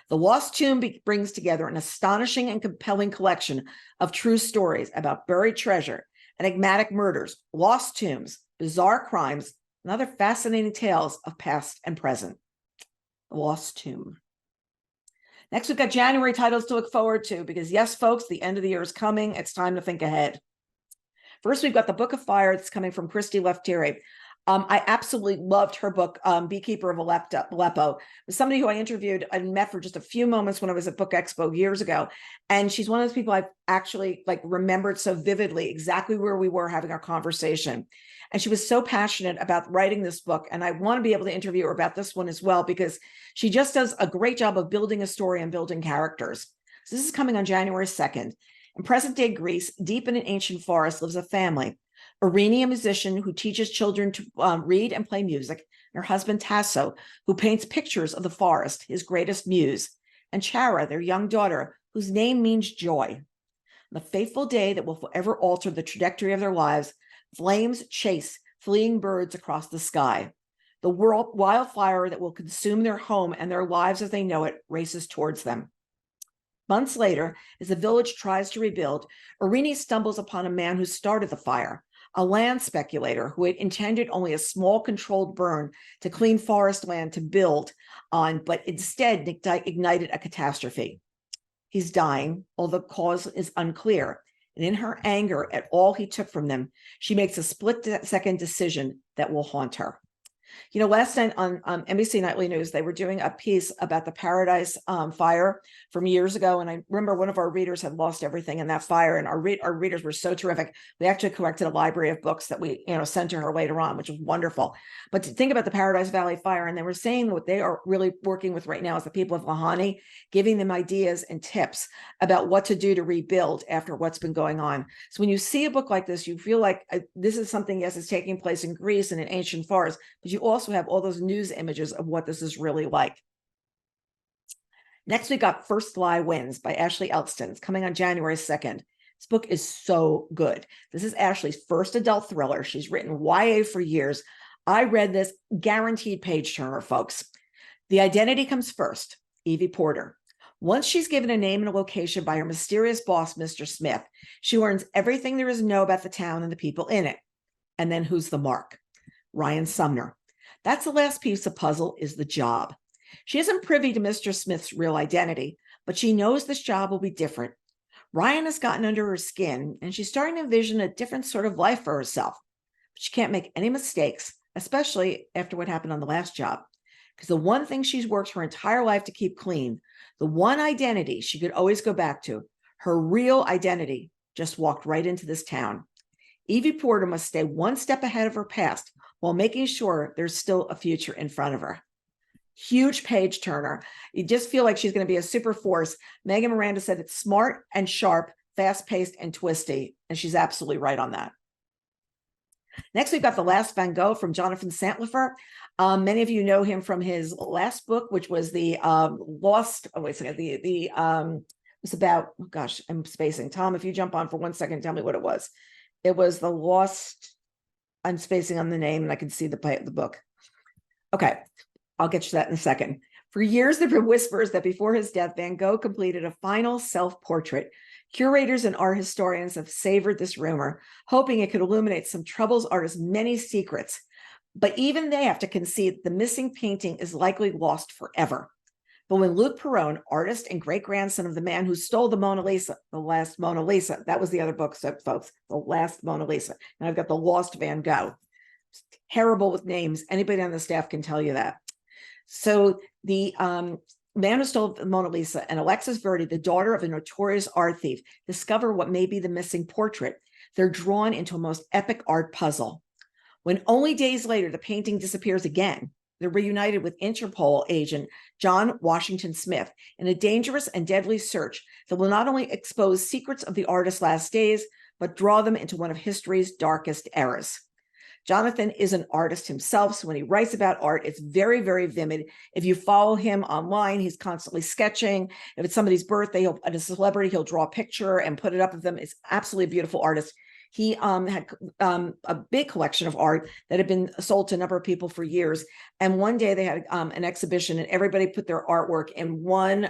The Lost Tomb brings together an astonishing and compelling collection of true stories about buried treasure enigmatic murders, lost tombs, bizarre crimes, and other fascinating tales of past and present. The Lost Tomb. Next, we've got January titles to look forward to because, yes, folks, the end of the year is coming. It's time to think ahead. First, we've got the Book of Fire that's coming from Christy Leftieri. I absolutely loved her book, Beekeeper of Aleppo. It was somebody who I interviewed and met for just a few moments when I was at Book Expo years ago. And she's one of those people I've actually remembered so vividly exactly where we were having our conversation. And she was so passionate about writing this book. And I want to be able to interview her about this one as well, because she just does a great job of building a story and building characters. So this is coming on January 2nd. In present-day Greece, deep in an ancient forest, lives a family. Irene, a musician who teaches children to read and play music, and her husband Tasso, who paints pictures of the forest, his greatest muse, and Chara, their young daughter, whose name means joy. On the fateful day that will forever alter the trajectory of their lives, flames chase fleeing birds across the sky. The wildfire that will consume their home and their lives as they know it races towards them. Months later, as the village tries to rebuild, Irene stumbles upon a man who started the fire, a land speculator who had intended only a small controlled burn to clean forest land to build on, but instead ignited a catastrophe. He's dying, although the cause is unclear. And in her anger at all he took from them, she makes a split-second decision that will haunt her. You know, last night on NBC Nightly News, they were doing a piece about the Paradise fire from years ago. And I remember one of our readers had lost everything in that fire. And our readers were so terrific. We actually collected a library of books that we, sent to her later on, which was wonderful. But to think about the Paradise Valley fire, and they were saying what they are really working with right now is the people of Lahani, giving them ideas and tips about what to do to rebuild after what's been going on. So when you see a book like this, you feel like this is something, yes, it's taking place in Greece in an ancient forest, but you also have all those news images of what this is really like. Next, we got First Lie Wins by Ashley Elston. It's coming on January 2nd. This book is so good. This is Ashley's first adult thriller. She's written YA for years. I read this, guaranteed page turner, folks. The identity comes first, Evie Porter. Once she's given a name and a location by her mysterious boss, Mr. Smith, she learns everything there is to know about the town and the people in it. And then who's the mark? Ryan Sumner. That's the last piece of puzzle, is the job. She isn't privy to Mr. Smith's real identity, but she knows this job will be different. Ryan has gotten under her skin, and she's starting to envision a different sort of life for herself. But she can't make any mistakes, especially after what happened on the last job. Because the one thing she's worked her entire life to keep clean, the one identity she could always go back to, her real identity, just walked right into this town. Evie Porter must stay one step ahead of her past while making sure there's still a future in front of her. Huge page turner. You just feel like she's going to be a super force. Megan Miranda said it's smart and sharp, fast-paced and twisty, and she's absolutely right on that. Next, we've got The Last Van Gogh from Jonathan Santlifer. Many of you know him from his last book, which was the Lost. Oh, wait a second. It's about, oh gosh, I'm spacing. Tom, if you jump on for 1 second, tell me what it was. It was The Lost. I'm spacing on the name, and I can see the book. Okay, I'll get you that in a second. For years, there have been whispers that before his death, Van Gogh completed a final self-portrait. Curators and art historians have savored this rumor, hoping it could illuminate some troubled artist's many secrets. But even they have to concede the missing painting is likely lost forever. But when Luc Perron, artist and great-grandson of the man who stole the Mona Lisa, The Last Mona Lisa, that was the other book, so folks, The Last Mona Lisa. And I've got The Lost Van Gogh. It's terrible with names. Anybody on the staff can tell you that. So the man who stole the Mona Lisa and Alexis Verdi, the daughter of a notorious art thief, discover what may be the missing portrait. They're drawn into a most epic art puzzle. When only days later the painting disappears again, they're reunited with Interpol agent John Washington Smith in a dangerous and deadly search that will not only expose secrets of the artist's last days, but draw them into one of history's darkest eras. Jonathan is an artist himself, so when he writes about art, it's very, very vivid. If you follow him online, he's constantly sketching. If it's somebody's birthday, a celebrity, he'll draw a picture and put it up of them. It's absolutely a beautiful artist. He had a big collection of art that had been sold to a number of people for years. And one day they had an exhibition and everybody put their artwork in one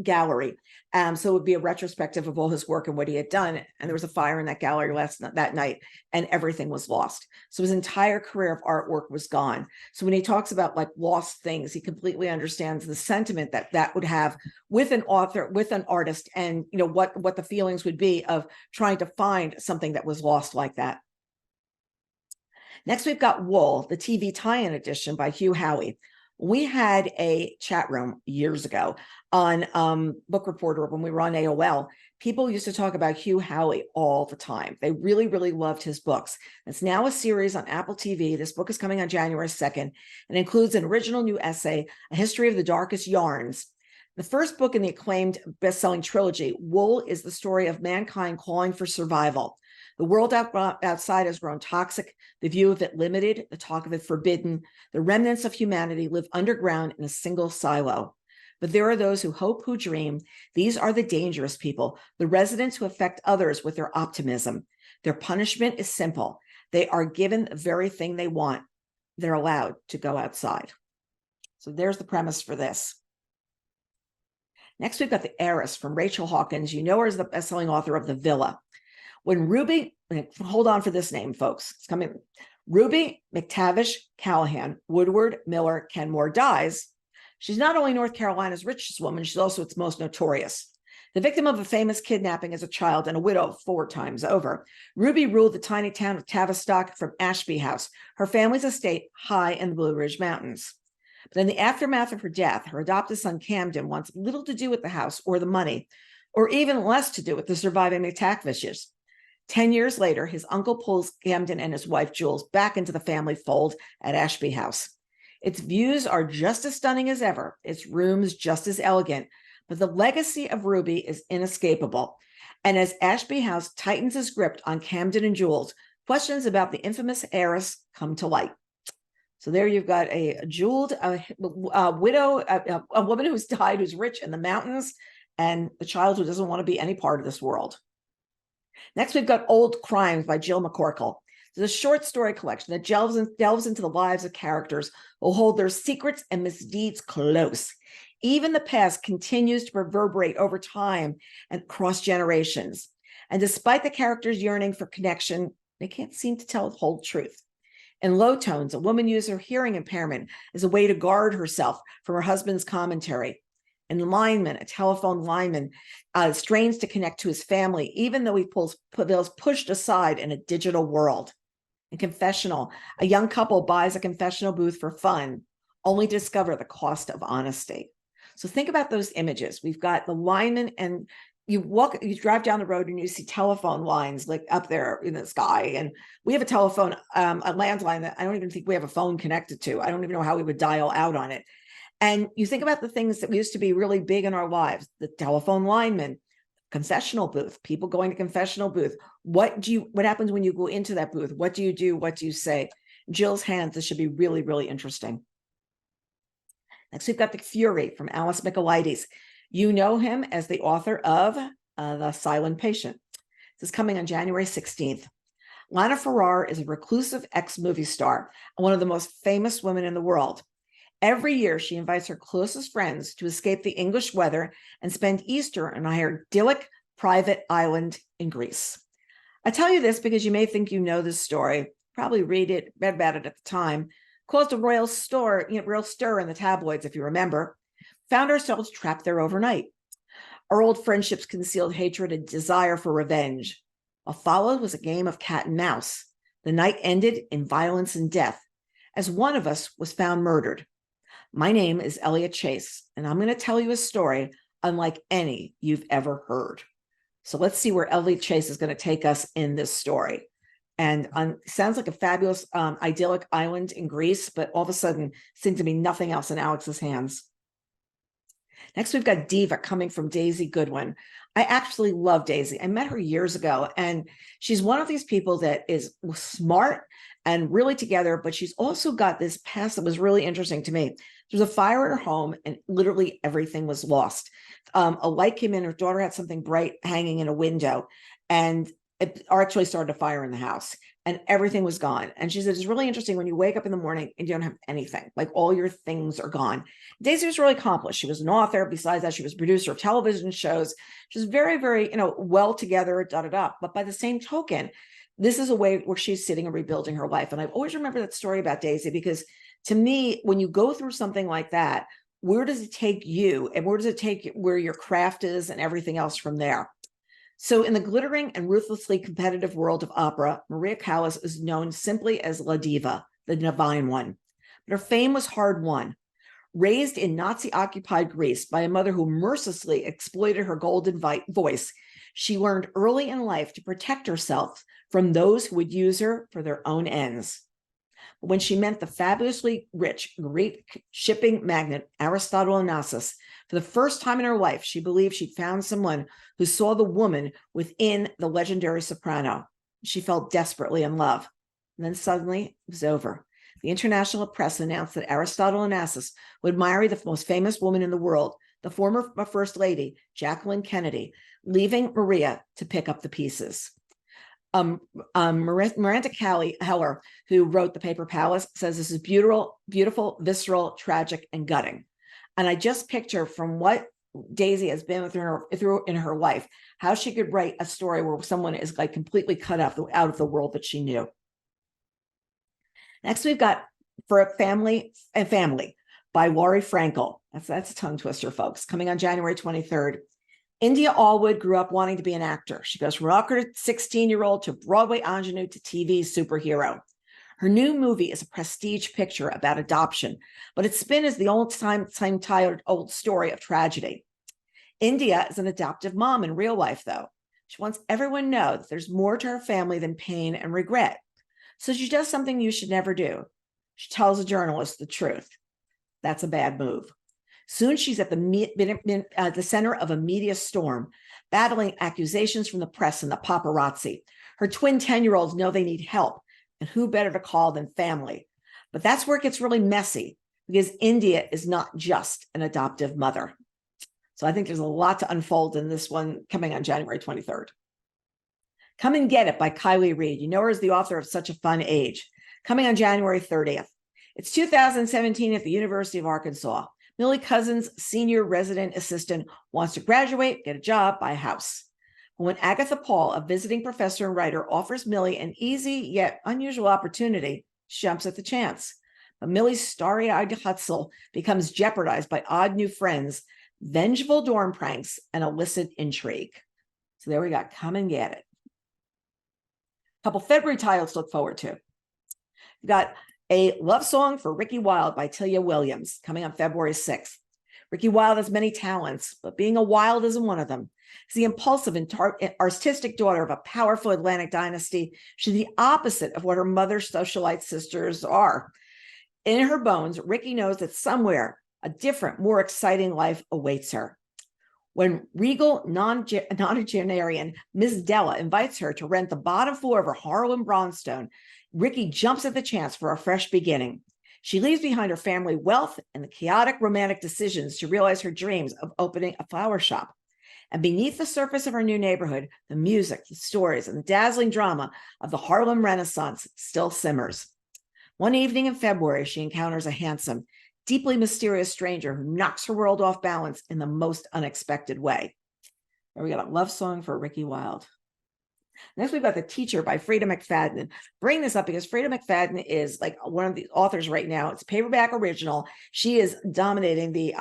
gallery. So it would be a retrospective of all his work and what he had done. And there was a fire in that gallery that night and everything was lost. So his entire career of artwork was gone. So when he talks about like lost things, he completely understands the sentiment that that would have with an author, with an artist, and you know what the feelings would be of trying to find something that was lost like that. Next, we've got Wool, the TV tie-in edition by Hugh Howey. We had a chat room years ago on Bookreporter when we were on AOL. People used to talk about Hugh Howey all the time. They really, really loved his books. It's now a series on Apple TV. This book is coming on January 2nd and includes an original new essay, A History of the Darkest Yarns. The first book in the acclaimed best-selling trilogy, Wool, is the story of mankind calling for survival. The world outside has grown toxic, the view of it limited, the talk of it forbidden. The remnants of humanity live underground in a single silo. But there are those who hope, who dream. These are the dangerous people, the residents who affect others with their optimism. Their punishment is simple. They are given the very thing they want. They're allowed to go outside. So there's the premise for this. Next, we've got The Heiress from Rachel Hawkins. You know her as the best-selling author of The Villa. When Ruby, hold on for this name, folks, it's coming. Ruby McTavish Callahan Woodward Miller Kenmore dies, she's not only North Carolina's richest woman, she's also its most notorious. The victim of a famous kidnapping as a child and a widow 4 times over, Ruby ruled the tiny town of Tavistock from Ashby House, her family's estate high in the Blue Ridge Mountains. But in the aftermath of her death, her adopted son Camden wants little to do with the house or the money, or even less to do with the surviving McTavishes. 10 years later, his uncle pulls Camden and his wife Jules back into the family fold at Ashby House. Its views are just as stunning as ever, its rooms just as elegant, but the legacy of Ruby is inescapable. And as Ashby House tightens its grip on Camden and Jules, questions about the infamous heiress come to light. So there you've got a jeweled widow, a woman who's died, who's rich in the mountains, and a child who doesn't want to be any part of this world. Next, we've got Old Crimes by Jill McCorkle. It's a short story collection that delves into the lives of characters who hold their secrets and misdeeds close. Even the past continues to reverberate over time and across generations. And despite the characters yearning for connection, they can't seem to tell the whole truth. In Low Tones, a woman uses her hearing impairment as a way to guard herself from her husband's commentary. In Lineman, a telephone lineman strains to connect to his family, even though he feels pushed aside in a digital world. In Confessional, a young couple buys a confessional booth for fun, only to discover the cost of honesty. So think about those images. We've got the lineman, and you drive down the road and you see telephone lines like up there in the sky. And we have a telephone, a landline that I don't even think we have a phone connected to. I don't even know how we would dial out on it. And you think about the things that used to be really big in our lives, the telephone lineman, confessional booth, people going to confessional booth. What happens when you go into that booth? What do you do? What do you say? Jill's Hands, this should be really, really interesting. Next, we've got The Fury from Alice Michaelides. You know him as the author of The Silent Patient. This is coming on January 16th. Lana Farrar is a reclusive ex-movie star and one of the most famous women in the world. Every year, she invites her closest friends to escape the English weather and spend Easter on her idyllic private island in Greece. I tell you this because you may think you know this story, probably read about it at the time, caused a real stir in the tabloids, if you remember. Found ourselves trapped there overnight. Our old friendships concealed hatred and desire for revenge. What followed was a game of cat and mouse. The night ended in violence and death, as one of us was found murdered. My name is Elliot Chase, and I'm going to tell you a story unlike any you've ever heard. So let's see where Elliot Chase is going to take us in this story. And sounds like a fabulous, idyllic island in Greece, but all of a sudden seemed to be nothing else in Alex's hands. Next, we've got Diva coming from Daisy Goodwin. I actually love Daisy. I met her years ago, and she's one of these people that is smart and really together, but she's also got this past that was really interesting to me. There was a fire at her home, and literally everything was lost. A light came in, her daughter had something bright hanging in a window, and it actually started a fire in the house and everything was gone. And she said, it's really interesting when you wake up in the morning and you don't have anything, like all your things are gone. Daisy was really accomplished. She was an author. Besides that, she was a producer of television shows. She was very, very, well together, But by the same token, this is a way where she's sitting and rebuilding her life. And I've always remembered that story about Daisy, because to me, when you go through something like that, where does it take you and where does it take where your craft is and everything else from there? So in the glittering and ruthlessly competitive world of opera, Maria Callas is known simply as La Diva, the divine one. But her fame was hard-won. Raised in Nazi-occupied Greece by a mother who mercilessly exploited her golden voice, she learned early in life to protect herself from those who would use her for their own ends. But when she met the fabulously rich Greek shipping magnate Aristotle Onassis, for the first time in her life, she believed she'd found someone who saw the woman within the legendary soprano. She fell desperately in love. And then suddenly it was over. The international press announced that Aristotle Onassis would marry the most famous woman in the world, the former First Lady, Jacqueline Kennedy, leaving Maria to pick up the pieces. Miranda Heller, who wrote The Paper Palace, says this is beautiful, visceral, tragic, and gutting. And I just picture from what Daisy has been through in her life, how she could write a story where someone is like completely cut out of the world that she knew. Next, we've got For a Family by Laurie Frankel. That's a tongue twister, folks, coming on January 23rd. India Allwood grew up wanting to be an actor. She goes from awkward 16-year-old to Broadway ingenue to TV superhero. Her new movie is a prestige picture about adoption, but its spin is the same tired old story of tragedy. India is an adoptive mom in real life, though. She wants everyone to know that there's more to her family than pain and regret. So she does something you should never do. She tells a journalist the truth. That's a bad move. Soon she's at the center of a media storm, battling accusations from the press and the paparazzi. Her twin 10-year-olds know they need help, and who better to call than family? But that's where it gets really messy, because India is not just an adoptive mother. So I think there's a lot to unfold in this one coming on January 23rd. Come and Get It by Kylie Reed. You know her as the author of Such a Fun Age, coming on January 30th. It's 2017 at the University of Arkansas. Millie Cousins, senior resident assistant, wants to graduate, get a job, buy a house. But when Agatha Paul, a visiting professor and writer, offers Millie an easy yet unusual opportunity, she jumps at the chance. But Millie's starry-eyed hustle becomes jeopardized by odd new friends, vengeful dorm pranks, and illicit intrigue. So there we got Come and Get It. A couple February titles to look forward to. We've got A Love Song for Ricky Wilde by Tilia Williams, coming on February 6th. Ricky Wilde has many talents, but being a Wilde isn't one of them. As the impulsive and artistic daughter of a powerful Atlantic dynasty, she's the opposite of what her mother's socialite sisters are. In her bones, Ricky knows that somewhere a different, more exciting life awaits her. When regal nonagenarian Miss Della invites her to rent the bottom floor of her Harlem brownstone, Ricky jumps at the chance for a fresh beginning. She leaves behind her family wealth and the chaotic romantic decisions to realize her dreams of opening a flower shop. And beneath the surface of her new neighborhood, the music, the stories, and the dazzling drama of the Harlem Renaissance still simmers. One evening in February, she encounters a handsome, deeply mysterious stranger who knocks her world off balance in the most unexpected way. There we got a love song for Ricky Wilde. Next, we've got The Teacher by Freda McFadden. Bring this up because Freda McFadden is like one of the authors right now. It's a paperback original. She is dominating the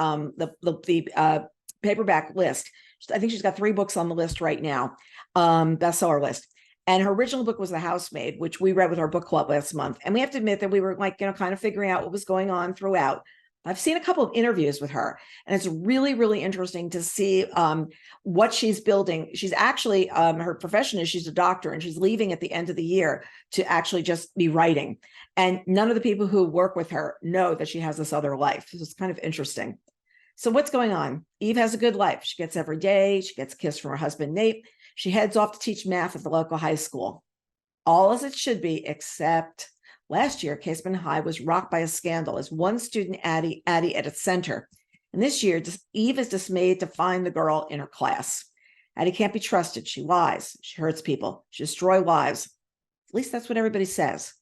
paperback list. I think she's got 3 books on the list right now, bestseller list. And her original book was The Housemaid, which we read with our book club last month. And we have to admit that we were kind of figuring out what was going on throughout. I've seen a couple of interviews with her, and it's really, really interesting to see what she's building. She's actually, her profession is she's a doctor, and she's leaving at the end of the year to actually just be writing. And none of the people who work with her know that she has this other life. So it's kind of interesting. So what's going on? Eve has a good life. She gets every day. She gets a kiss from her husband, Nate. She heads off to teach math at the local high school. All as it should be, except last year, Casement High was rocked by a scandal as one student, Addie at its center. And this year, Eve is dismayed to find the girl in her class. Addie can't be trusted. She lies. She hurts people. She destroys lives. At least that's what everybody says.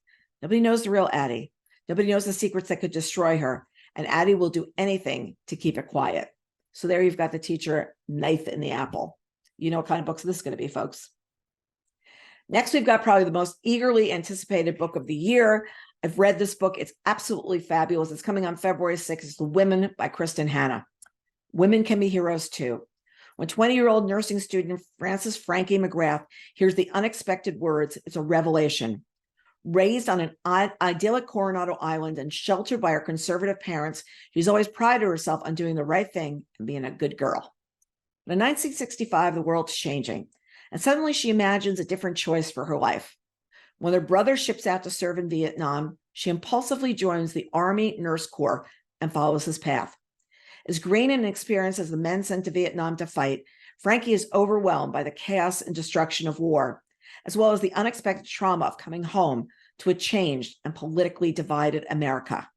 Nobody knows the real Addie. Nobody knows the secrets that could destroy her. And Addie will do anything to keep it quiet. So there you've got the teacher knife in the apple. You know what kind of books this is going to be, folks. Next, we've got probably the most eagerly anticipated book of the year. I've read this book. It's absolutely fabulous. It's coming on February 6th. It's The Women by Kristen Hanna. Women can be heroes too. When 20-year-old nursing student Frances Frankie McGrath hears the unexpected words, it's a revelation. Raised on an idyllic Coronado Island and sheltered by her conservative parents, she's always prided herself on doing the right thing and being a good girl. But in 1965, the world's changing, and suddenly she imagines a different choice for her life. When her brother ships out to serve in Vietnam, she impulsively joins the Army Nurse Corps and follows his path. As green and experienced as the men sent to Vietnam to fight, Frankie is overwhelmed by the chaos and destruction of war, as well as the unexpected trauma of coming home to a changed and politically divided America.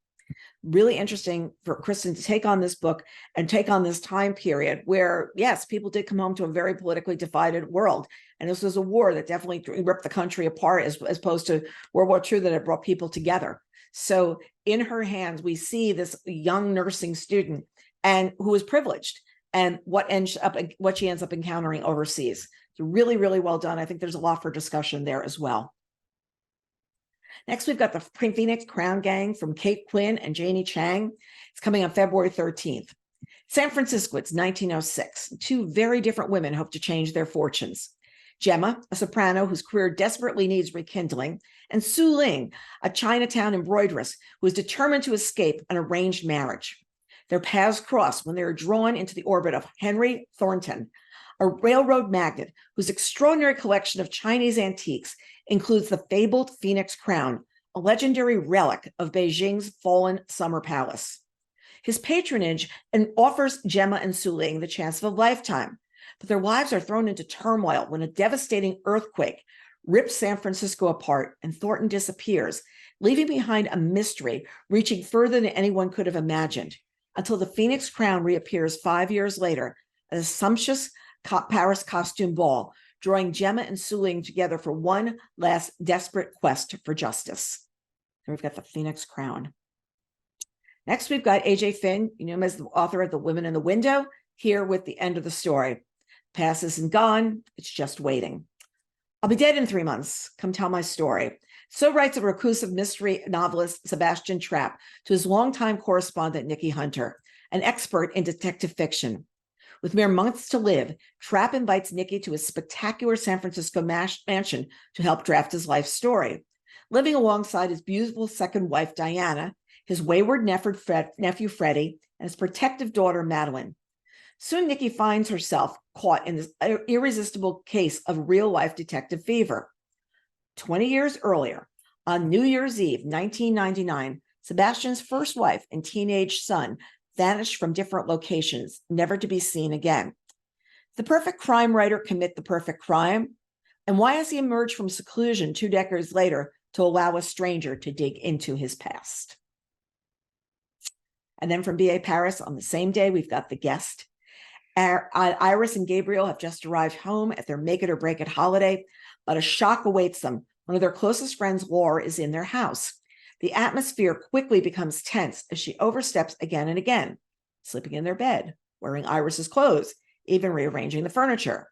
Really interesting for Kristen to take on this book and take on this time period where, yes, people did come home to a very politically divided world. And this was a war that definitely ripped the country apart as opposed to World War II that had brought people together. So in her hands, we see this young nursing student and who is privileged and what she ends up encountering overseas. So really, really well done. I think there's a lot for discussion there as well. Next, we've got the Phoenix Crown Gang from Kate Quinn and Janie Chang. It's coming on February 13th. San Francisco, it's 1906. Two very different women hope to change their fortunes. Gemma, a soprano whose career desperately needs rekindling, and Su Ling, a Chinatown embroideress who is determined to escape an arranged marriage. Their paths cross when they are drawn into the orbit of Henry Thornton, a railroad magnate whose extraordinary collection of Chinese antiques includes the fabled Phoenix Crown, a legendary relic of Beijing's fallen summer palace. His patronage offers Gemma and Su Ling the chance of a lifetime, but their lives are thrown into turmoil when a devastating earthquake rips San Francisco apart and Thornton disappears, leaving behind a mystery reaching further than anyone could have imagined, until the Phoenix Crown reappears 5 years later at a sumptuous Paris costume ball, drawing Gemma and Su Ling together for one last desperate quest for justice. And we've got the Phoenix Crown. Next, we've got A.J. Finn, you know him as the author of The Women in the Window, here with the end of the story. Past isn't gone, it's just waiting. I'll be dead in 3 months. Come tell my story. So writes a reclusive mystery novelist, Sebastian Trapp, to his longtime correspondent, Nikki Hunter, an expert in detective fiction. With mere months to live, Trapp invites Nikki to his spectacular San Francisco mansion to help draft his life story. Living alongside his beautiful second wife, Diana, his wayward nephew, Freddie, and his protective daughter, Madeline. Soon, Nikki finds herself caught in this irresistible case of real-life detective fever. 20 years earlier, on New Year's Eve, 1999, Sebastian's first wife and teenage son vanished from different locations, never to be seen again. The perfect crime writer commit the perfect crime? And why has he emerged from seclusion 2 decades later to allow a stranger to dig into his past? And then from B.A. Paris, on the same day, we've got The Guest. Iris and Gabriel have just arrived home at their make-it-or-break-it holiday, but a shock awaits them. One of their closest friends, Laura, is in their house. The atmosphere quickly becomes tense as she oversteps again and again, sleeping in their bed, wearing Iris's clothes, even rearranging the furniture.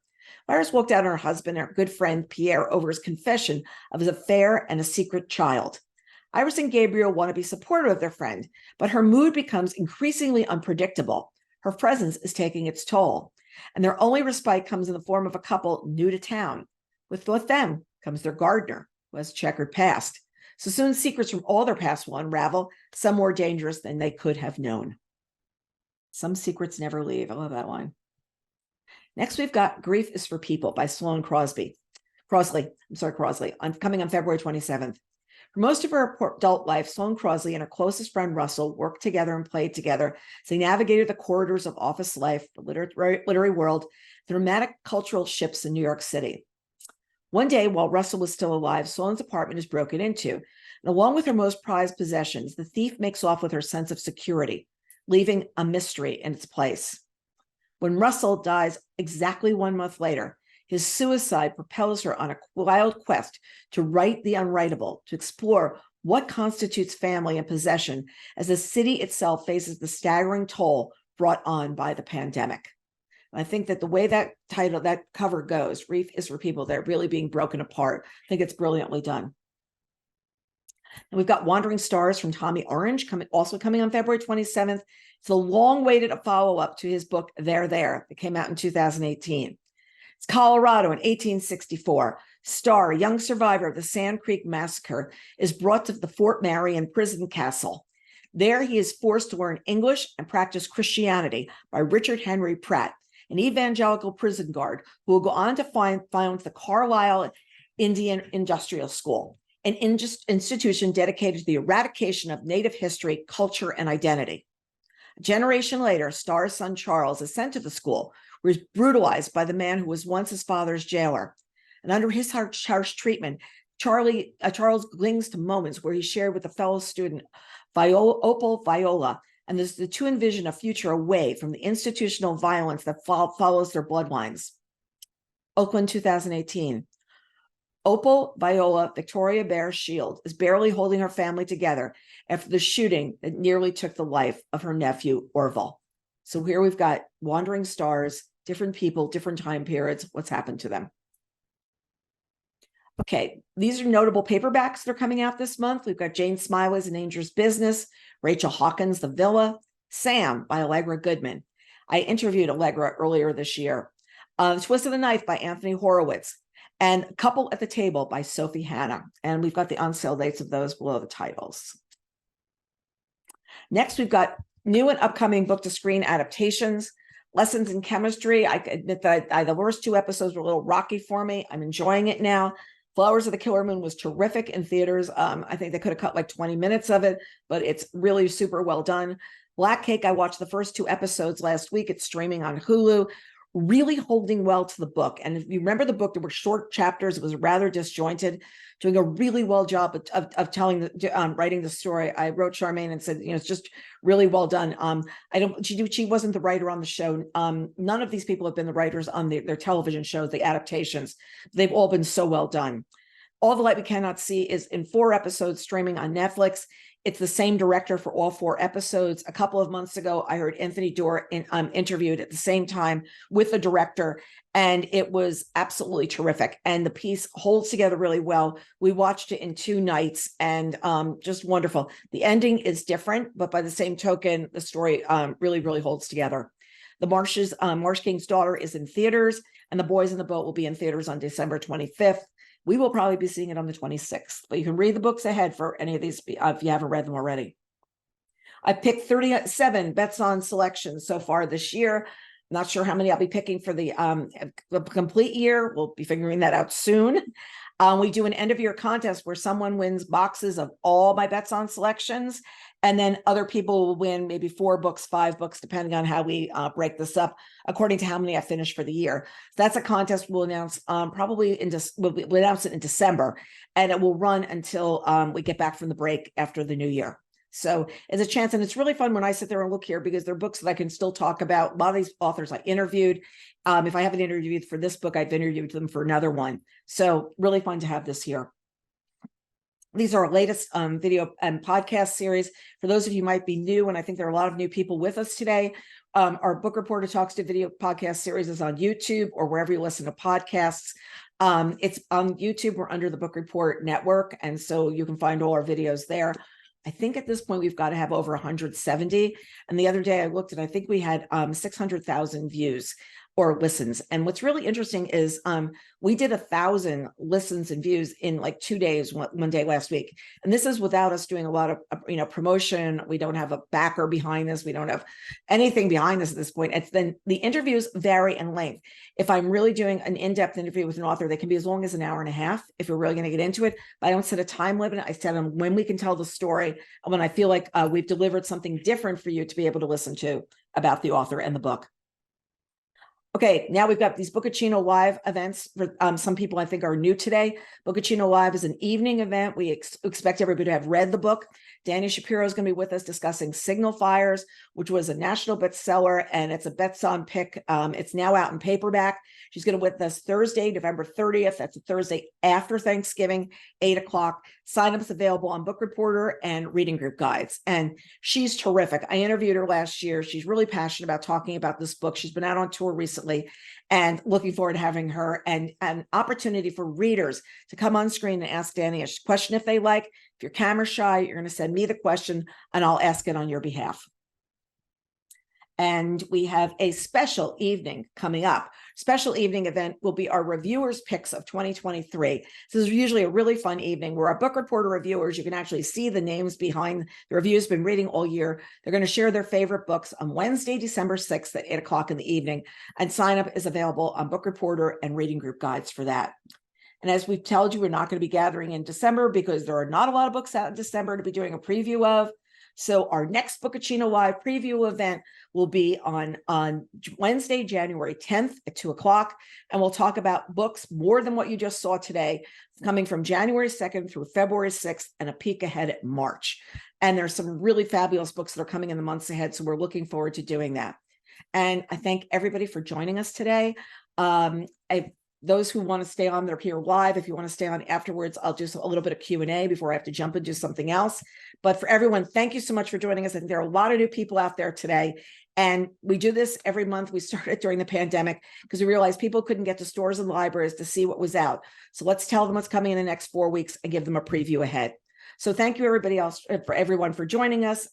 Iris walked out on her husband and her good friend Pierre over his confession of his affair and a secret child. Iris and Gabriel want to be supportive of their friend, but her mood becomes increasingly unpredictable. Her presence is taking its toll, and their only respite comes in the form of a couple new to town. With them comes their gardener, who has a checkered past. So soon secrets from all their past will unravel, some more dangerous than they could have known. Some secrets never leave. I love that line. Next, we've got Grief is for People by Sloane Crosley, coming on February 27th. For most of her adult life, Sloane Crosley and her closest friend Russell worked together and played together as they navigated the corridors of office life, the literary world, the dramatic cultural shifts in New York City. One day, while Russell was still alive, Sloane's apartment is broken into, and along with her most prized possessions, the thief makes off with her sense of security, leaving a mystery in its place. When Russell dies exactly 1 month later, his suicide propels her on a wild quest to write the unwritable, to explore what constitutes family and possession as the city itself faces the staggering toll brought on by the pandemic. And I think that the way that cover goes, Reef is for people that are really being broken apart. I think it's brilliantly done. And we've got Wandering Stars from Tommy Orange coming on February 27th. It's a long-awaited follow-up to his book, There, There, that came out in 2018. It's Colorado in 1864. Starr, a young survivor of the Sand Creek Massacre, is brought to the Fort Marion prison castle. There, he is forced to learn English and practice Christianity by Richard Henry Pratt, an evangelical prison guard who will go on to found the Carlisle Indian Industrial School, an institution dedicated to the eradication of Native history, culture, and identity. A generation later, Starr's son Charles is sent to the school, where he's brutalized by the man who was once his father's jailer. And under his harsh treatment, Charles clings to moments where he shared with a fellow student, Opal Viola, and the two envision a future away from the institutional violence that follows their bloodlines. Oakland, 2018. Opal Viola Victoria Bear Shield is barely holding her family together after the shooting that nearly took the life of her nephew, Orville. So here we've got Wandering Stars, different people, different time periods, what's happened to them. Okay, these are notable paperbacks that are coming out this month. We've got Jane Smiley's An Angel's Business, Rachel Hawkins' The Villa, Sam by Allegra Goodman. I interviewed Allegra earlier this year. Twist of the Knife by Anthony Horowitz, and Couple at the Table by Sophie Hannah. And we've got the on-sale dates of those below the titles. Next, we've got new and upcoming book-to-screen adaptations. Lessons in Chemistry. I admit that the first 2 episodes were a little rocky for me. I'm enjoying it now. Flowers of the Killer Moon was terrific in theaters. I think they could have cut like 20 minutes of it, but it's really super well done. Black Cake, I watched the first 2 episodes last week. It's streaming on Hulu. Really holding well to the book. And if you remember the book, there were short chapters. It was rather disjointed, doing a really well job of telling writing the story. I wrote Charmaine and said, it's just really well done. She wasn't the writer on the show. None of these people have been the writers on their television shows, the adaptations. They've all been so well done. All the Light We Cannot See is in 4 episodes streaming on Netflix. It's the same director for all 4 episodes. A couple of months ago, I heard Anthony Doerr interviewed at the same time with the director, and it was absolutely terrific. And the piece holds together really well. We watched it in 2 nights, and just wonderful. The ending is different, but by the same token, the story really, really holds together. The Marsh King's Daughter is in theaters, and The Boys in the Boat will be in theaters on December 25th. We will probably be seeing it on the 26th, but you can read the books ahead for any of these if you haven't read them already. I picked 37 Betson selections so far this year. Not sure how many I'll be picking for the complete year. We'll be figuring that out soon. We do an end of year contest where someone wins boxes of all my Betson selections, and then other people will win maybe 4 books, 5 books, depending on how we break this up, according to how many I finished for the year. So that's a contest we'll announce we'll announce it in December, and it will run until we get back from the break after the new year. So it's a chance, and it's really fun when I sit there and look here because they're books that I can still talk about. A lot of these authors I interviewed. If I haven't interviewed for this book, I've interviewed them for another one. So really fun to have this here. These are our latest video and podcast series. For those of you who might be new, and I think there are a lot of new people with us today, our Book Reporter Talks to Video podcast series is on YouTube or wherever you listen to podcasts. It's on YouTube. We're under the Book Report Network, and so you can find all our videos there. I think at this point we've got to have over 170. And the other day I looked and I think we had 600,000 views or listens. And what's really interesting is we did 1,000 listens and views in like 2 days, one day last week. And this is without us doing a lot of promotion. We don't have a backer behind this. We don't have anything behind this at this point. It's then the interviews vary in length. If I'm really doing an in-depth interview with an author, they can be as long as an hour and a half if we're really going to get into it. But I don't set a time limit. I set them when we can tell the story and when I feel like we've delivered something different for you to be able to listen to about the author and the book. Okay, now we've got these Bookaccino Live events for some people I think are new today. Bookaccino Live is an evening event. We expect everybody to have read the book. Danny Shapiro is going to be with us discussing Signal Fires, which was a national bestseller, and it's a Betson pick. It's now out in paperback. She's going to be with us Thursday, November 30th. That's a Thursday after Thanksgiving, 8 o'clock. Sign-ups available on Bookreporter and Reading Group Guides. And she's terrific. I interviewed her last year. She's really passionate about talking about this book. She's been out on tour recently, and looking forward to having her, and an opportunity for readers to come on screen and ask Danny a question if they like. If you're camera shy, you're going to send me the question and I'll ask it on your behalf. And we have a special evening coming up. Special evening event will be our reviewers picks of 2023. This is usually a really fun evening where our Bookreporter reviewers, you can actually see the names behind the reviews been reading all year. They're going to share their favorite books on Wednesday, December 6th at 8 o'clock in the evening. And sign up is available on Bookreporter and Reading Group Guides for that. And as we've told you, we're not going to be gathering in December because there are not a lot of books out in December to be doing a preview of. So our next Bookaccino Live preview event will be on Wednesday, January 10th at 2 o'clock. And we'll talk about books more than what you just saw today, coming from January 2nd through February 6th and a peek ahead at March. And there's some really fabulous books that are coming in the months ahead. So we're looking forward to doing that. And I thank everybody for joining us today. Those who want to stay on, they're here live. If you want to stay on afterwards, I'll do a little bit of Q&A before I have to jump and do something else. But for everyone, thank you so much for joining us. I think there are a lot of new people out there today. And we do this every month. We started during the pandemic because we realized people couldn't get to stores and libraries to see what was out. So let's tell them what's coming in the next 4 weeks and give them a preview ahead. So thank you, everybody else, for everyone for joining us.